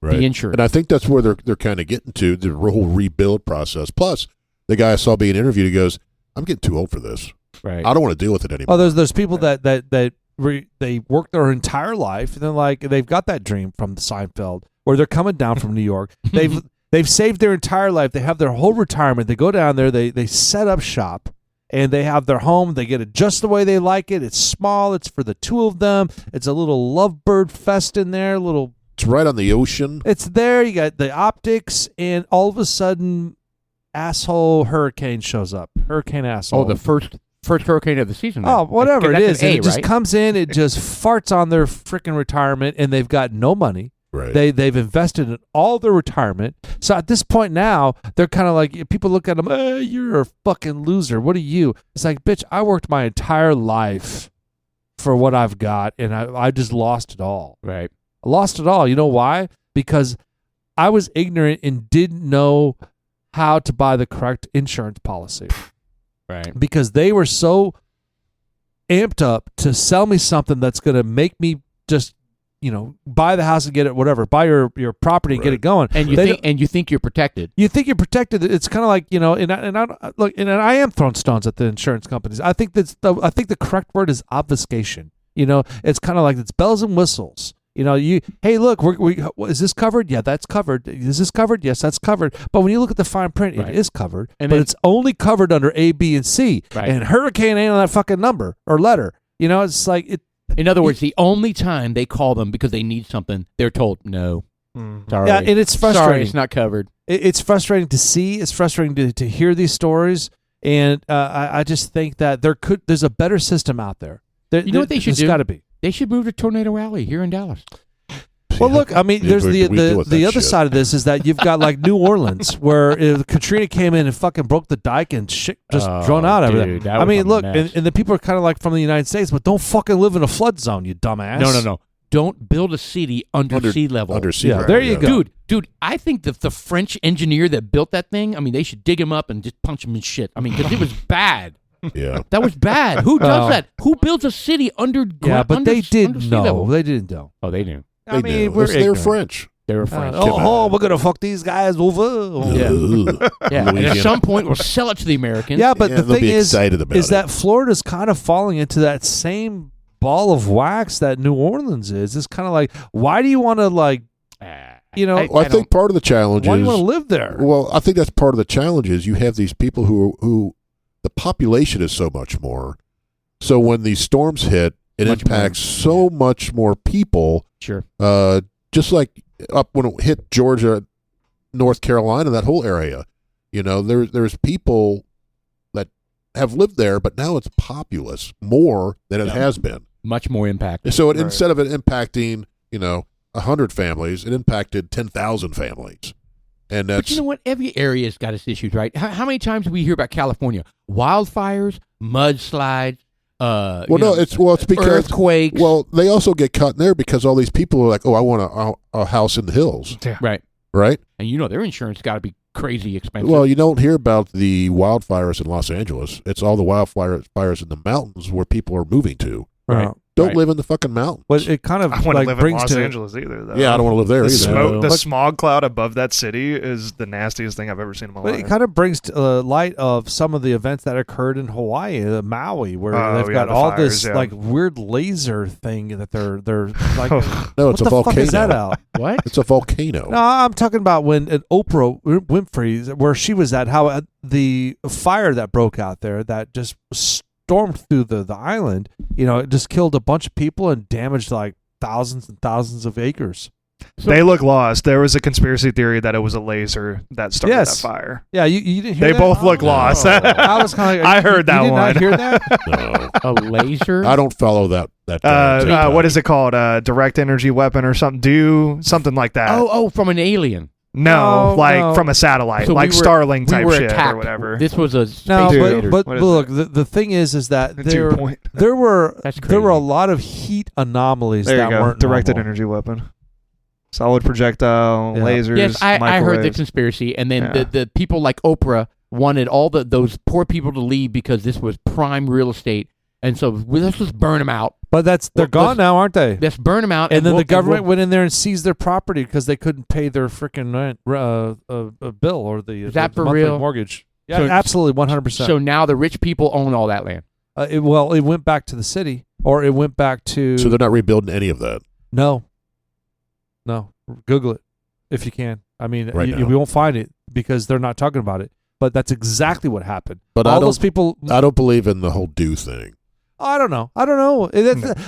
[SPEAKER 3] Right.
[SPEAKER 2] the insurance.
[SPEAKER 3] And I think that's where they're kind of getting to the whole rebuild process. Plus, the guy I saw being interviewed, he goes, "I'm getting too old for this.
[SPEAKER 2] right.
[SPEAKER 3] I don't want to deal with it anymore."
[SPEAKER 1] Oh, there's people that they work their entire life and they're like they've got that dream from Seinfeld where they're coming down from New York. They've saved their entire life. They have their whole retirement. They go down there. They set up shop and they have their home. They get it just the way they like it. It's small. It's for the two of them. It's a little lovebird fest in there. Little.
[SPEAKER 3] It's right on the ocean.
[SPEAKER 1] It's there. You got the optics, and all of a sudden, asshole hurricane shows up. Hurricane asshole.
[SPEAKER 2] Oh, the first hurricane of the season. Then.
[SPEAKER 1] Oh, whatever it
[SPEAKER 2] That's
[SPEAKER 1] is.
[SPEAKER 2] an
[SPEAKER 1] And
[SPEAKER 2] A,
[SPEAKER 1] it just
[SPEAKER 2] right?
[SPEAKER 1] comes in, it just farts on their freaking retirement, and they've got no money.
[SPEAKER 3] Right.
[SPEAKER 1] They've invested in all their retirement. So at this point now, they're kind of like, people look at them, you're a fucking loser. What are you? It's like, bitch, I worked my entire life for what I've got, and I just lost it all.
[SPEAKER 2] Right.
[SPEAKER 1] I lost it all. You know why? Because I was ignorant and didn't know how to buy the correct insurance policy.
[SPEAKER 2] Right.
[SPEAKER 1] Because they were so amped up to sell me something that's going to make me just, buy the house and get it, whatever, buy your property and get it going.
[SPEAKER 2] And you think you're protected.
[SPEAKER 1] You think you're protected. It's kind of like, and I am throwing stones at the insurance companies. I think the correct word is obfuscation. It's kind of like it's bells and whistles. Hey, look, is this covered? Yeah, that's covered. Is this covered? Yes, that's covered. But when you look at the fine print,
[SPEAKER 2] Right.
[SPEAKER 1] it is covered.
[SPEAKER 2] And
[SPEAKER 1] but
[SPEAKER 2] then-
[SPEAKER 1] it's only covered under A, B, and C.
[SPEAKER 2] Right.
[SPEAKER 1] And hurricane ain't on that fucking number or letter. It's like it.
[SPEAKER 2] In other words, the only time they call them because they need something, they're told no. Sorry.
[SPEAKER 1] Yeah, and it's frustrating.
[SPEAKER 2] Sorry, it's not covered.
[SPEAKER 1] It's frustrating to see. It's frustrating to hear these stories. And I just think that there's a better system out there.
[SPEAKER 2] You know what they should do?
[SPEAKER 1] There's got to be.
[SPEAKER 2] They should move to Tornado Alley here in Dallas.
[SPEAKER 1] Well, look, I mean,
[SPEAKER 3] Yeah,
[SPEAKER 1] there's
[SPEAKER 3] what do we do with
[SPEAKER 1] the
[SPEAKER 3] that
[SPEAKER 1] other
[SPEAKER 3] shit?
[SPEAKER 1] side of this is that you've got like New Orleans, where if Katrina came in and fucking broke the dike and shit just
[SPEAKER 2] Oh,
[SPEAKER 1] drawn out over
[SPEAKER 2] dude,
[SPEAKER 1] there.
[SPEAKER 2] that
[SPEAKER 1] I
[SPEAKER 2] was
[SPEAKER 1] mean,
[SPEAKER 2] a
[SPEAKER 1] look,
[SPEAKER 2] mess.
[SPEAKER 1] and the people are kind of like from the United States, but don't fucking live in a flood zone, you dumbass.
[SPEAKER 2] No. Don't build a city under sea level.
[SPEAKER 3] Under sea
[SPEAKER 1] Yeah,
[SPEAKER 3] level,
[SPEAKER 1] there you go.
[SPEAKER 2] Dude, I think the French engineer that built that thing, I mean, they should dig him up and just punch him in shit. I mean, because it was bad.
[SPEAKER 3] Yeah.
[SPEAKER 2] That was bad. Who does
[SPEAKER 1] Well,
[SPEAKER 2] that? Who builds a city under
[SPEAKER 1] Yeah, but
[SPEAKER 2] under,
[SPEAKER 1] they did
[SPEAKER 2] under sea
[SPEAKER 1] know.
[SPEAKER 2] level?
[SPEAKER 1] They didn't know.
[SPEAKER 2] Oh, they knew.
[SPEAKER 1] I
[SPEAKER 3] They
[SPEAKER 1] mean,
[SPEAKER 3] do.
[SPEAKER 1] we're
[SPEAKER 3] They're
[SPEAKER 1] ignorant.
[SPEAKER 3] French.
[SPEAKER 2] They were French.
[SPEAKER 1] We're gonna fuck these guys over.
[SPEAKER 2] Yeah.
[SPEAKER 3] Ugh.
[SPEAKER 2] Yeah, and at
[SPEAKER 3] Louisiana.
[SPEAKER 2] some point we'll sell it to the Americans.
[SPEAKER 1] Yeah, but
[SPEAKER 3] Yeah,
[SPEAKER 1] the
[SPEAKER 3] they'll
[SPEAKER 1] thing
[SPEAKER 3] be
[SPEAKER 1] is
[SPEAKER 3] excited about it.
[SPEAKER 1] that Florida's kind of falling into that same ball of wax that New Orleans is. It's kind of like, why do you want to
[SPEAKER 3] Well, I think part of the challenge
[SPEAKER 1] why do
[SPEAKER 3] is
[SPEAKER 1] you want to live there?
[SPEAKER 3] well, I think that's part of the challenge is you have these people who the population is so much more. So when these storms hit, it
[SPEAKER 2] Much more,
[SPEAKER 3] impacts so much more people.
[SPEAKER 2] Sure.
[SPEAKER 3] Just like up when it hit Georgia, North Carolina, that whole area. There's people that have lived there, but now it's populous more than it has been.
[SPEAKER 2] Much more impact.
[SPEAKER 3] So
[SPEAKER 4] Right.
[SPEAKER 3] instead of it impacting, 100 families, it impacted 10,000 families. And that's
[SPEAKER 2] But you know what? Every area's got its issues, right? How many times do we hear about California? Wildfires, mudslides,
[SPEAKER 3] it's because
[SPEAKER 2] earthquakes.
[SPEAKER 3] they also get caught in there because all these people are like, oh, I want a house in the hills,
[SPEAKER 2] right.
[SPEAKER 3] right?
[SPEAKER 2] And their insurance got to be crazy expensive.
[SPEAKER 3] Well, you don't hear about the wildfires in Los Angeles. It's all the wildfires in the mountains where people are moving to.
[SPEAKER 2] Right.
[SPEAKER 3] Don't
[SPEAKER 2] Right.
[SPEAKER 3] live in the fucking mountain.
[SPEAKER 1] But it kind of
[SPEAKER 4] I want to live in
[SPEAKER 1] brings
[SPEAKER 4] Los
[SPEAKER 1] to
[SPEAKER 4] Angeles either, though.
[SPEAKER 3] Yeah, I don't want to live there
[SPEAKER 4] The
[SPEAKER 3] either.
[SPEAKER 4] smoke, the
[SPEAKER 1] But-
[SPEAKER 4] smog cloud above that city is the nastiest thing I've ever seen in my
[SPEAKER 1] But
[SPEAKER 4] life.
[SPEAKER 1] it kind of brings to light of some of the events that occurred in Hawaii, Maui, where
[SPEAKER 4] Oh,
[SPEAKER 1] they've
[SPEAKER 4] yeah,
[SPEAKER 1] got
[SPEAKER 4] the
[SPEAKER 1] all
[SPEAKER 4] fires,
[SPEAKER 1] this
[SPEAKER 4] yeah.
[SPEAKER 1] like weird laser thing that they're like.
[SPEAKER 3] No,
[SPEAKER 1] what
[SPEAKER 3] it's a
[SPEAKER 1] the
[SPEAKER 3] volcano.
[SPEAKER 1] fuck is that out?
[SPEAKER 2] what?
[SPEAKER 3] It's a volcano.
[SPEAKER 1] No, I'm talking about when at Oprah Winfrey, where she was at, how the fire that broke out there that just stormed through the island, it just killed a bunch of people and damaged like thousands and thousands of acres.
[SPEAKER 4] They look lost. There was a conspiracy theory that it was a laser that started
[SPEAKER 1] Yes.
[SPEAKER 4] that fire.
[SPEAKER 1] Yeah, you didn't hear
[SPEAKER 4] They
[SPEAKER 1] that?
[SPEAKER 4] both look lost.
[SPEAKER 1] I was kind of like,
[SPEAKER 4] I heard that
[SPEAKER 1] you did
[SPEAKER 4] one.
[SPEAKER 1] Not hear that?
[SPEAKER 3] No.
[SPEAKER 2] A laser?
[SPEAKER 3] I don't follow that. TikTok.
[SPEAKER 4] What is it called? Direct energy weapon or something? Something like that.
[SPEAKER 2] Oh, from an alien.
[SPEAKER 4] No,
[SPEAKER 1] No.
[SPEAKER 4] from a satellite,
[SPEAKER 2] So
[SPEAKER 4] like
[SPEAKER 2] we were-
[SPEAKER 4] Starlink type
[SPEAKER 2] we were
[SPEAKER 4] shit
[SPEAKER 2] attacked.
[SPEAKER 4] or whatever.
[SPEAKER 2] This was a
[SPEAKER 1] No,
[SPEAKER 2] space
[SPEAKER 4] Dude.
[SPEAKER 2] invader.
[SPEAKER 1] but
[SPEAKER 4] What is
[SPEAKER 1] look, the thing is that
[SPEAKER 4] That's your point.
[SPEAKER 1] there were
[SPEAKER 2] That's
[SPEAKER 1] there were a
[SPEAKER 2] crazy.
[SPEAKER 1] lot of heat anomalies
[SPEAKER 4] There
[SPEAKER 1] that
[SPEAKER 4] you go.
[SPEAKER 1] weren't
[SPEAKER 4] Directed
[SPEAKER 1] normal.
[SPEAKER 4] energy weapon. Solid projectile,
[SPEAKER 1] Yeah.
[SPEAKER 4] lasers,
[SPEAKER 2] Yes, I heard the
[SPEAKER 4] microwaves.
[SPEAKER 2] conspiracy, and then
[SPEAKER 4] Yeah.
[SPEAKER 2] the people like Oprah wanted all those poor people to leave because this was prime real estate, and so let's just burn them out.
[SPEAKER 1] But they're
[SPEAKER 2] Well,
[SPEAKER 1] gone
[SPEAKER 2] let's-
[SPEAKER 1] now, aren't they?
[SPEAKER 2] Let's burn them out,
[SPEAKER 1] And then
[SPEAKER 2] we'll-
[SPEAKER 1] the government
[SPEAKER 2] we'll-
[SPEAKER 1] went in there and seized their property because they couldn't pay their freaking rent, bill or the
[SPEAKER 2] Is that
[SPEAKER 1] the
[SPEAKER 2] for
[SPEAKER 1] monthly
[SPEAKER 2] real?
[SPEAKER 1] mortgage. Yeah,
[SPEAKER 2] So-
[SPEAKER 1] absolutely, 100%.
[SPEAKER 2] So now the rich people own all that land.
[SPEAKER 1] It went back to the city, or it went back to
[SPEAKER 3] So they're not rebuilding any of that.
[SPEAKER 1] no. Google it if you can. I mean,
[SPEAKER 3] Right
[SPEAKER 1] you
[SPEAKER 3] now.
[SPEAKER 1] won't find it because they're not talking about it. But that's exactly what happened.
[SPEAKER 3] But
[SPEAKER 1] all
[SPEAKER 3] I don't.
[SPEAKER 1] those people.
[SPEAKER 3] I don't believe in the whole do thing.
[SPEAKER 1] I don't know.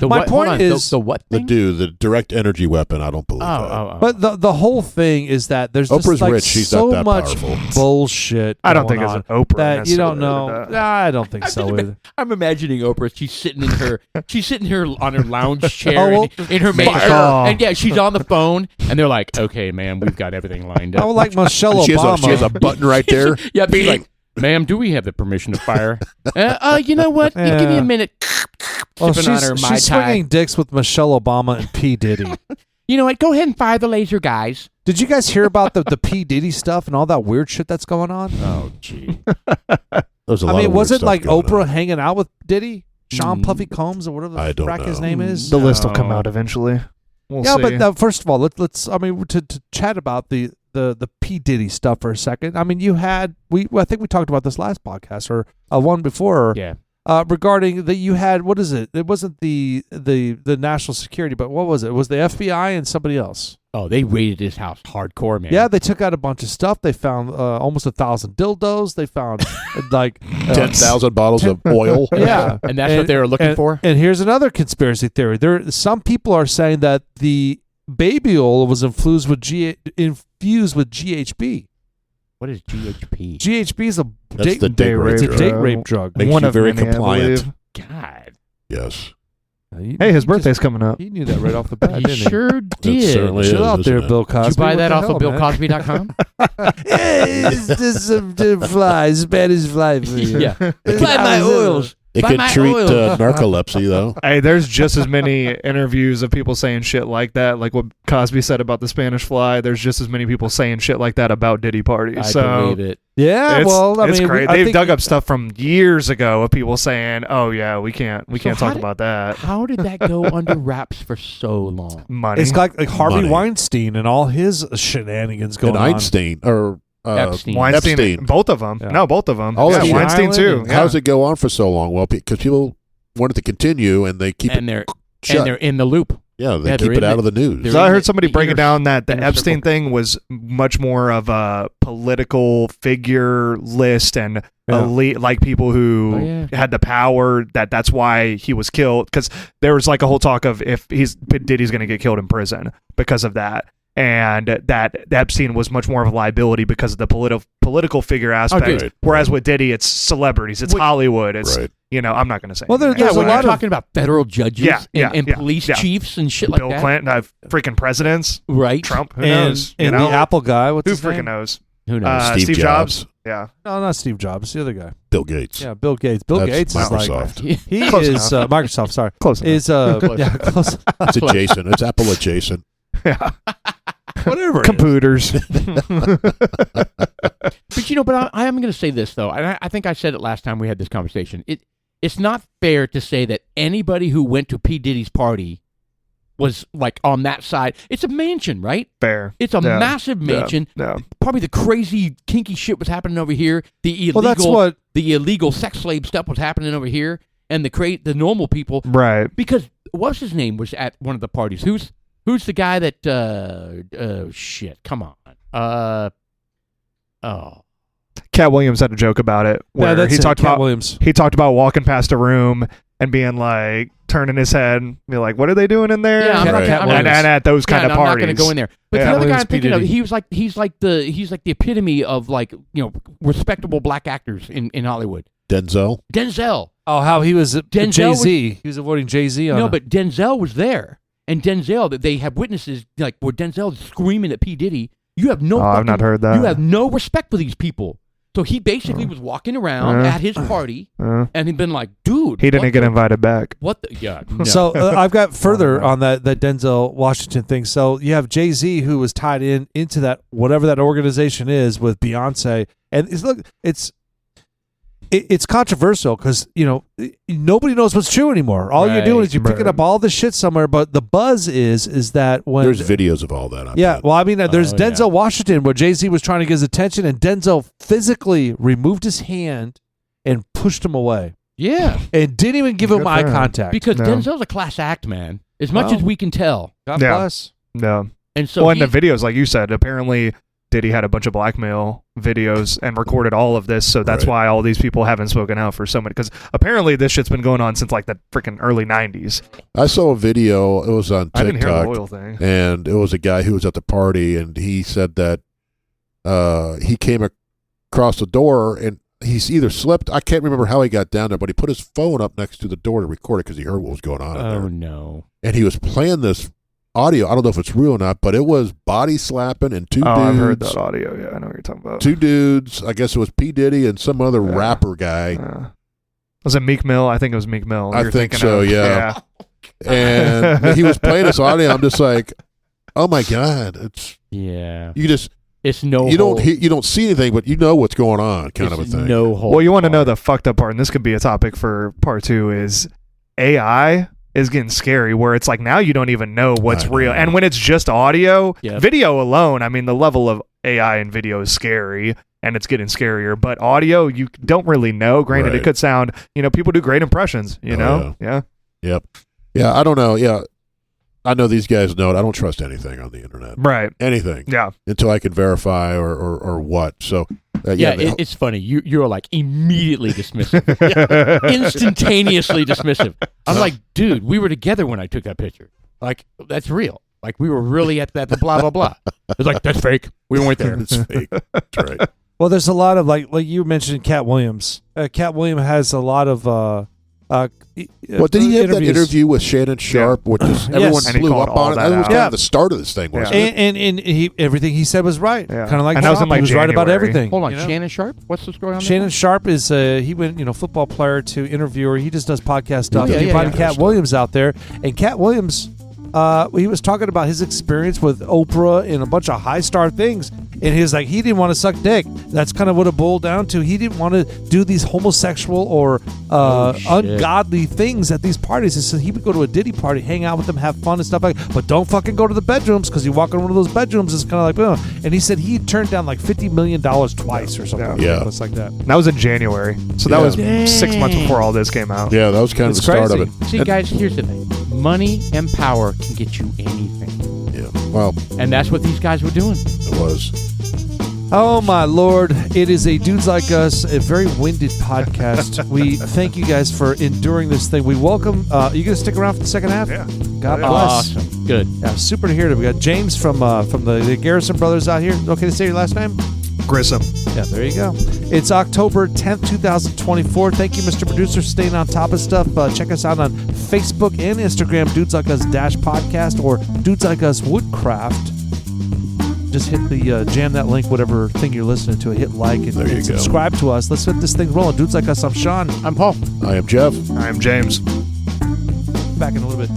[SPEAKER 1] My point is
[SPEAKER 2] the what thing?
[SPEAKER 3] The direct energy weapon. I don't believe that.
[SPEAKER 1] But the whole thing is that there's
[SPEAKER 3] Oprah's
[SPEAKER 1] just like
[SPEAKER 3] rich. She's
[SPEAKER 1] so
[SPEAKER 3] not that
[SPEAKER 1] much
[SPEAKER 3] powerful.
[SPEAKER 1] bullshit.
[SPEAKER 4] I don't think it's
[SPEAKER 1] going
[SPEAKER 4] an Oprah.
[SPEAKER 1] that you don't
[SPEAKER 4] necessarily
[SPEAKER 1] know.
[SPEAKER 4] that.
[SPEAKER 1] Nah, I don't think so either.
[SPEAKER 2] I'm imagining Oprah. She's sitting here on her lounge chair
[SPEAKER 1] Oh, well,
[SPEAKER 2] in her makeup,
[SPEAKER 4] Oh.
[SPEAKER 2] and yeah, she's on the phone, and they're like, "Okay, ma'am, we've got everything lined
[SPEAKER 1] I
[SPEAKER 2] up."
[SPEAKER 1] would like Michelle
[SPEAKER 3] She
[SPEAKER 1] Obama.
[SPEAKER 3] has a button right there.
[SPEAKER 2] Yeah, be like, "Ma'am, do we have the permission to fire?" You know what? You give me a minute.
[SPEAKER 1] Well,
[SPEAKER 2] Sipping on her Mai
[SPEAKER 1] she's
[SPEAKER 2] Tai.
[SPEAKER 1] swinging dicks with Michelle Obama and P. Diddy.
[SPEAKER 2] You know what? Go ahead and fire the laser guys.
[SPEAKER 1] Did you guys hear about the P. Diddy stuff and all that weird shit that's going on?
[SPEAKER 2] Oh, gee.
[SPEAKER 3] There's a lot
[SPEAKER 1] I mean,
[SPEAKER 3] of
[SPEAKER 1] was
[SPEAKER 3] weird
[SPEAKER 1] it like
[SPEAKER 3] stuff going
[SPEAKER 1] Oprah
[SPEAKER 3] on.
[SPEAKER 1] hanging out with Diddy? Sean Puffy Combs or whatever
[SPEAKER 3] I
[SPEAKER 1] the
[SPEAKER 3] don't
[SPEAKER 1] frack his
[SPEAKER 3] know.
[SPEAKER 1] name is?
[SPEAKER 4] The list will come
[SPEAKER 2] No.
[SPEAKER 4] out eventually. We'll
[SPEAKER 1] Yeah,
[SPEAKER 4] see.
[SPEAKER 1] but first of all, let's I mean to chat about the P. Diddy stuff for a second. I mean, I think we talked about this last podcast or one before.
[SPEAKER 2] Yeah.
[SPEAKER 1] Regarding that you had, what is it? It wasn't the national security, but what was it? It was the FBI and somebody else.
[SPEAKER 2] Oh, they raided his house hardcore, man.
[SPEAKER 1] Yeah, they took out a bunch of stuff. They found almost 1,000 dildos. They found like
[SPEAKER 3] 10,000 bottles of oil.
[SPEAKER 1] Yeah,
[SPEAKER 2] And that's what they were looking for?
[SPEAKER 1] And here's another conspiracy theory. Some people are saying that the baby oil was infused with GHB.
[SPEAKER 2] What is GHP?
[SPEAKER 1] GHB is a
[SPEAKER 3] That's the date rape
[SPEAKER 1] it's a
[SPEAKER 3] drug.
[SPEAKER 1] date rape drug.
[SPEAKER 3] Makes
[SPEAKER 4] One
[SPEAKER 3] you
[SPEAKER 4] of
[SPEAKER 3] very
[SPEAKER 4] many, I
[SPEAKER 3] compliant.
[SPEAKER 4] believe.
[SPEAKER 2] God.
[SPEAKER 3] Yes.
[SPEAKER 4] Hey, his birthday's coming up.
[SPEAKER 1] He knew that right off the bat,
[SPEAKER 2] He
[SPEAKER 1] didn't he?
[SPEAKER 2] sure did.
[SPEAKER 3] certainly
[SPEAKER 1] Chill
[SPEAKER 3] is,
[SPEAKER 1] out there,
[SPEAKER 3] isn't it?
[SPEAKER 1] Bill
[SPEAKER 2] Did
[SPEAKER 1] Cosby.
[SPEAKER 2] you buy
[SPEAKER 1] What
[SPEAKER 2] that
[SPEAKER 1] the
[SPEAKER 2] off
[SPEAKER 1] hell,
[SPEAKER 2] of
[SPEAKER 1] man?
[SPEAKER 2] BillCosby.com?
[SPEAKER 1] It's just some flies, Spanish fly for you.
[SPEAKER 2] Yeah. Buy my oils.
[SPEAKER 3] It
[SPEAKER 2] Buy
[SPEAKER 3] can
[SPEAKER 2] my
[SPEAKER 3] treat
[SPEAKER 2] oil.
[SPEAKER 3] narcolepsy, though.
[SPEAKER 4] Hey, there's just as many interviews of people saying shit like that, like what Cosby said about the Spanish fly. There's just as many people saying shit like that about Diddy parties.
[SPEAKER 2] I
[SPEAKER 4] So
[SPEAKER 2] believe it.
[SPEAKER 1] Yeah,
[SPEAKER 4] it's,
[SPEAKER 1] well, I
[SPEAKER 4] it's
[SPEAKER 1] mean,
[SPEAKER 4] great.
[SPEAKER 1] I
[SPEAKER 4] They've
[SPEAKER 1] think-
[SPEAKER 4] dug up stuff from years ago of people saying, "Oh yeah, we can't
[SPEAKER 2] how
[SPEAKER 4] talk
[SPEAKER 2] did-
[SPEAKER 4] about that."
[SPEAKER 2] How did that go under wraps for so long?
[SPEAKER 4] Money.
[SPEAKER 1] It's like Harvey
[SPEAKER 3] Money.
[SPEAKER 1] Weinstein and all his shenanigans going
[SPEAKER 3] And
[SPEAKER 1] on.
[SPEAKER 3] Einstein, or
[SPEAKER 2] Epstein.
[SPEAKER 4] Weinstein,
[SPEAKER 3] Epstein.
[SPEAKER 4] both of them.
[SPEAKER 1] Yeah.
[SPEAKER 4] No, both of them.
[SPEAKER 3] All
[SPEAKER 4] yeah,
[SPEAKER 3] that
[SPEAKER 4] Weinstein
[SPEAKER 1] shit.
[SPEAKER 4] too.
[SPEAKER 1] Island.
[SPEAKER 4] Yeah.
[SPEAKER 3] how does it go on for so long? Well, because people wanted to continue, and they keep
[SPEAKER 2] And
[SPEAKER 3] it
[SPEAKER 2] they're
[SPEAKER 3] shut.
[SPEAKER 2] and they're in the loop.
[SPEAKER 3] Yeah, they
[SPEAKER 2] Yeah,
[SPEAKER 3] keep
[SPEAKER 2] they're
[SPEAKER 3] it
[SPEAKER 2] in
[SPEAKER 3] out
[SPEAKER 2] the-
[SPEAKER 3] of the news.
[SPEAKER 2] they're
[SPEAKER 4] So I
[SPEAKER 2] in
[SPEAKER 4] heard
[SPEAKER 2] the
[SPEAKER 4] somebody break it
[SPEAKER 2] inner-
[SPEAKER 4] down that the
[SPEAKER 2] inner
[SPEAKER 4] Epstein
[SPEAKER 2] circle.
[SPEAKER 4] thing was much more of a political figure list and
[SPEAKER 1] Yeah.
[SPEAKER 4] elite, like people who
[SPEAKER 2] Oh, yeah.
[SPEAKER 4] had the power. That's why he was killed, because there was like a whole talk of if Diddy's going to get killed in prison because of that. And that Epstein was much more of a liability because of the political figure aspect.
[SPEAKER 2] dude.
[SPEAKER 3] Right.
[SPEAKER 4] Whereas with Diddy, it's celebrities, it's
[SPEAKER 2] What-
[SPEAKER 4] Hollywood, it's
[SPEAKER 3] Right.
[SPEAKER 4] I'm not going to say.
[SPEAKER 1] Well,
[SPEAKER 4] anything.
[SPEAKER 2] Yeah,
[SPEAKER 1] There's a
[SPEAKER 2] when
[SPEAKER 1] lot
[SPEAKER 2] you're
[SPEAKER 1] of-
[SPEAKER 2] talking about federal judges and
[SPEAKER 4] yeah.
[SPEAKER 2] police
[SPEAKER 4] Yeah.
[SPEAKER 2] chiefs and shit
[SPEAKER 4] Bill
[SPEAKER 2] like that.
[SPEAKER 4] Clinton, freaking presidents,
[SPEAKER 2] Right.
[SPEAKER 4] Trump, who
[SPEAKER 1] and
[SPEAKER 4] knows?
[SPEAKER 1] and
[SPEAKER 4] you know?
[SPEAKER 1] the Apple guy, what's
[SPEAKER 4] Who
[SPEAKER 1] his
[SPEAKER 4] freaking
[SPEAKER 1] name?
[SPEAKER 4] knows?
[SPEAKER 2] Who knows?
[SPEAKER 3] Steve Jobs.
[SPEAKER 4] Yeah.
[SPEAKER 1] No, not Steve Jobs. The other guy.
[SPEAKER 3] Bill Gates.
[SPEAKER 1] Yeah, Bill Gates. Bill
[SPEAKER 3] That's
[SPEAKER 1] Gates is like
[SPEAKER 3] Microsoft.
[SPEAKER 1] he
[SPEAKER 4] Close
[SPEAKER 1] is Microsoft. Sorry,
[SPEAKER 4] Close enough.
[SPEAKER 1] is yeah close.
[SPEAKER 3] It's adjacent. It's Apple adjacent.
[SPEAKER 4] Yeah.
[SPEAKER 1] Whatever. it is.
[SPEAKER 4] Computers.
[SPEAKER 2] But I am going to say this, though. And I think I said it last time we had this conversation. It's not fair to say that anybody who went to P. Diddy's party was like on that side. It's a mansion, right?
[SPEAKER 4] Fair.
[SPEAKER 2] It's a
[SPEAKER 4] Yeah.
[SPEAKER 2] massive mansion.
[SPEAKER 4] Yeah.
[SPEAKER 2] Probably the crazy kinky shit was happening over here. The
[SPEAKER 1] Well, that's what.
[SPEAKER 2] the illegal sex slave stuff was happening over here, and the normal people.
[SPEAKER 4] Right.
[SPEAKER 2] Because what's his name was at one of the parties. Who's the guy that shit? Come on.
[SPEAKER 4] Cat Williams had a joke about it where
[SPEAKER 1] that's
[SPEAKER 4] he
[SPEAKER 1] it,
[SPEAKER 4] talked
[SPEAKER 1] Cat
[SPEAKER 4] about
[SPEAKER 1] Williams.
[SPEAKER 4] walking past a room and being like turning his head and be like, "What are they doing in there?"
[SPEAKER 2] Yeah, I'm
[SPEAKER 1] not-
[SPEAKER 2] Cat
[SPEAKER 1] I'm
[SPEAKER 4] and,
[SPEAKER 1] not-
[SPEAKER 4] and at those kind
[SPEAKER 2] I'm
[SPEAKER 4] of
[SPEAKER 2] not
[SPEAKER 4] parties.
[SPEAKER 2] going to go in there. But
[SPEAKER 4] Yeah.
[SPEAKER 2] the other guy
[SPEAKER 1] Williams,
[SPEAKER 2] I'm thinking
[SPEAKER 1] P.
[SPEAKER 2] of,
[SPEAKER 1] Diddy.
[SPEAKER 2] he's like the epitome of like respectable black actors in Hollywood.
[SPEAKER 3] Denzel.
[SPEAKER 2] Denzel.
[SPEAKER 1] Oh, how he was
[SPEAKER 2] Denzel
[SPEAKER 1] Jay Z. He was avoiding Jay Z.
[SPEAKER 2] No, but Denzel was there, and Denzel that they have witnesses like where Denzel's screaming at P. Diddy. You have no.
[SPEAKER 4] Oh, I've not heard that.
[SPEAKER 2] You have no respect for these people. So he basically was walking around at his party, and he'd been like, "Dude,
[SPEAKER 4] He didn't get invited back.
[SPEAKER 2] What the? Yeah. No.
[SPEAKER 1] So I've got further on that Denzel Washington thing. So you have Jay Z who was tied into that whatever that organization is with Beyonce, and it's controversial because nobody knows what's true anymore. All you're doing is you're picking up all this shit somewhere. But the buzz is that when
[SPEAKER 3] There's videos of all that. I
[SPEAKER 1] yeah,
[SPEAKER 3] bet.
[SPEAKER 1] well, I mean, there's
[SPEAKER 2] Oh,
[SPEAKER 1] Denzel Washington where Jay Z was trying to get his attention, and Denzel physically removed his hand and pushed him away,
[SPEAKER 2] yeah,
[SPEAKER 1] and didn't even give him
[SPEAKER 4] Good
[SPEAKER 1] eye
[SPEAKER 4] for him.
[SPEAKER 1] contact.
[SPEAKER 2] because
[SPEAKER 4] No.
[SPEAKER 2] Denzel's a class act, man. As much
[SPEAKER 1] Well,
[SPEAKER 2] as we can tell,
[SPEAKER 1] God
[SPEAKER 4] Yeah.
[SPEAKER 1] bless.
[SPEAKER 4] No.
[SPEAKER 2] and so
[SPEAKER 4] Well, in
[SPEAKER 2] he-
[SPEAKER 4] the videos, like you said, apparently Diddy had a bunch of blackmail videos and recorded all of this, so that's
[SPEAKER 3] Right.
[SPEAKER 4] why all these people haven't spoken out for so many. Because apparently this shit's been going on since like the freaking early '90s.
[SPEAKER 3] I saw a video. It was on
[SPEAKER 4] I didn't hear the
[SPEAKER 3] TikTok,
[SPEAKER 4] oil thing.
[SPEAKER 3] and it was a guy who was at the party, and he said that he came across the door, and he's either slipped. I can't remember how he got down there, but he put his phone up next to the door to record it because he heard what was going on in
[SPEAKER 2] Oh
[SPEAKER 3] there.
[SPEAKER 2] no.
[SPEAKER 3] And he was playing this audio. I don't know if it's real or not, but it was body slapping and two dudes.
[SPEAKER 4] I've heard that audio. Yeah, I know what you're talking about.
[SPEAKER 3] Two dudes. I guess it was P. Diddy and some other
[SPEAKER 4] Yeah.
[SPEAKER 3] rapper guy.
[SPEAKER 4] Was it Meek Mill? I think it was Meek Mill.
[SPEAKER 3] I
[SPEAKER 4] You're
[SPEAKER 3] think
[SPEAKER 4] thinking
[SPEAKER 3] so,
[SPEAKER 4] of.
[SPEAKER 3] yeah. And he was playing this audio. I'm just like, oh my God. It's
[SPEAKER 2] Yeah.
[SPEAKER 3] you
[SPEAKER 2] don't
[SPEAKER 3] you don't see anything, but you know what's going on, kind of a thing.
[SPEAKER 2] No hold.
[SPEAKER 4] Well, you want to know the fucked up part, and this could be a topic for part 2, is AI is getting scary, where it's like now you don't even know what's
[SPEAKER 3] I know.
[SPEAKER 4] real. And when it's just audio,
[SPEAKER 2] Yep.
[SPEAKER 4] video alone, I mean, the level of AI in video is scary, and it's getting scarier. But audio, you don't really know. Granted,
[SPEAKER 3] Right.
[SPEAKER 4] it could sound, people do great impressions,
[SPEAKER 3] Oh,
[SPEAKER 4] know? Yeah.
[SPEAKER 3] Yep. Yeah, I don't know. Yeah. I know these guys know it. I don't trust anything on the internet.
[SPEAKER 4] Right.
[SPEAKER 3] Anything.
[SPEAKER 4] Yeah.
[SPEAKER 3] Until I can verify or what. So,
[SPEAKER 2] It's funny. You're like immediately dismissive, instantaneously dismissive. I'm like, dude, we were together when I took that picture. Like, that's real. Like, we were really at that blah blah blah. It's like, that's fake. We weren't there.
[SPEAKER 3] it's fake. That's right.
[SPEAKER 1] Well, there's a lot of like you mentioned, Cat Williams. Cat Williams has a lot of.
[SPEAKER 3] Well, did he have that interview with Shannon Sharp, which is everyone
[SPEAKER 1] Yes.
[SPEAKER 4] And he
[SPEAKER 3] flew
[SPEAKER 4] called
[SPEAKER 3] up
[SPEAKER 4] all
[SPEAKER 3] on it?
[SPEAKER 4] that
[SPEAKER 3] That was
[SPEAKER 4] out.
[SPEAKER 3] kind
[SPEAKER 1] Yeah.
[SPEAKER 3] of the start of this thing, wasn't
[SPEAKER 4] Yeah.
[SPEAKER 3] it?
[SPEAKER 1] And he everything he said was right.
[SPEAKER 4] Yeah.
[SPEAKER 1] Kind of like
[SPEAKER 4] And that was in,
[SPEAKER 1] Trump.
[SPEAKER 4] like,
[SPEAKER 1] He was right about
[SPEAKER 4] January.
[SPEAKER 1] everything.
[SPEAKER 2] Hold on,
[SPEAKER 1] you know?
[SPEAKER 2] Shannon Sharp. What's the story on
[SPEAKER 1] Shannon Sharp is he went football player to interviewer. He just does podcast stuff.
[SPEAKER 2] yeah,
[SPEAKER 1] He
[SPEAKER 2] yeah,
[SPEAKER 1] invited
[SPEAKER 3] yeah.
[SPEAKER 1] Cat Williams out there, and Cat Williams, he was talking about his experience with Oprah and a bunch of high star things, and he was like he didn't want to suck dick. That's kind of what it boiled down to. He didn't want to do these homosexual or
[SPEAKER 2] shit.
[SPEAKER 1] ungodly things at these parties. And so he would go to a Diddy party, hang out with them, have fun and stuff like. But don't fucking go to the bedrooms because you walk in one of those bedrooms, it's kind of like. And he said he turned down like $50 million twice or something.
[SPEAKER 3] Yeah.
[SPEAKER 1] ridiculous like that.
[SPEAKER 4] That was in January. So that
[SPEAKER 3] Yeah.
[SPEAKER 4] was 6 months before all this came out.
[SPEAKER 3] Yeah, that was kind of
[SPEAKER 1] It's
[SPEAKER 3] the start
[SPEAKER 1] crazy.
[SPEAKER 3] of it.
[SPEAKER 2] See, guys, here's the thing. Money and power can get you anything.
[SPEAKER 3] Yeah. Well,
[SPEAKER 2] And that's what these guys were doing.
[SPEAKER 3] it was.
[SPEAKER 1] Oh my Lord! It is a Dudes Like Us, a very winded podcast. We thank you guys for enduring this thing. We welcome. You gonna stick around for the second half?
[SPEAKER 4] Yeah.
[SPEAKER 1] God
[SPEAKER 4] Yeah.
[SPEAKER 1] bless.
[SPEAKER 2] Awesome. Good.
[SPEAKER 1] Yeah, super to hear it. We got James from the Garrison brothers out here. Okay to say your last name?
[SPEAKER 4] Grissom.
[SPEAKER 1] Yeah, there you go. It's October 10th, 2024. Thank you, Mr. Producer, for staying on top of stuff. Check us out on Facebook and Instagram, Dudes Like Us -podcast or Dudes Like Us Woodcraft. Just hit the jam that link, whatever thing you're listening to. Hit like and,
[SPEAKER 3] There you
[SPEAKER 1] and
[SPEAKER 3] go.
[SPEAKER 1] subscribe to us. Let's get this thing rolling. Dudes Like Us. I'm Sean.
[SPEAKER 2] I'm Paul.
[SPEAKER 3] I am Jeff.
[SPEAKER 4] I'm James.
[SPEAKER 1] Back in a little bit.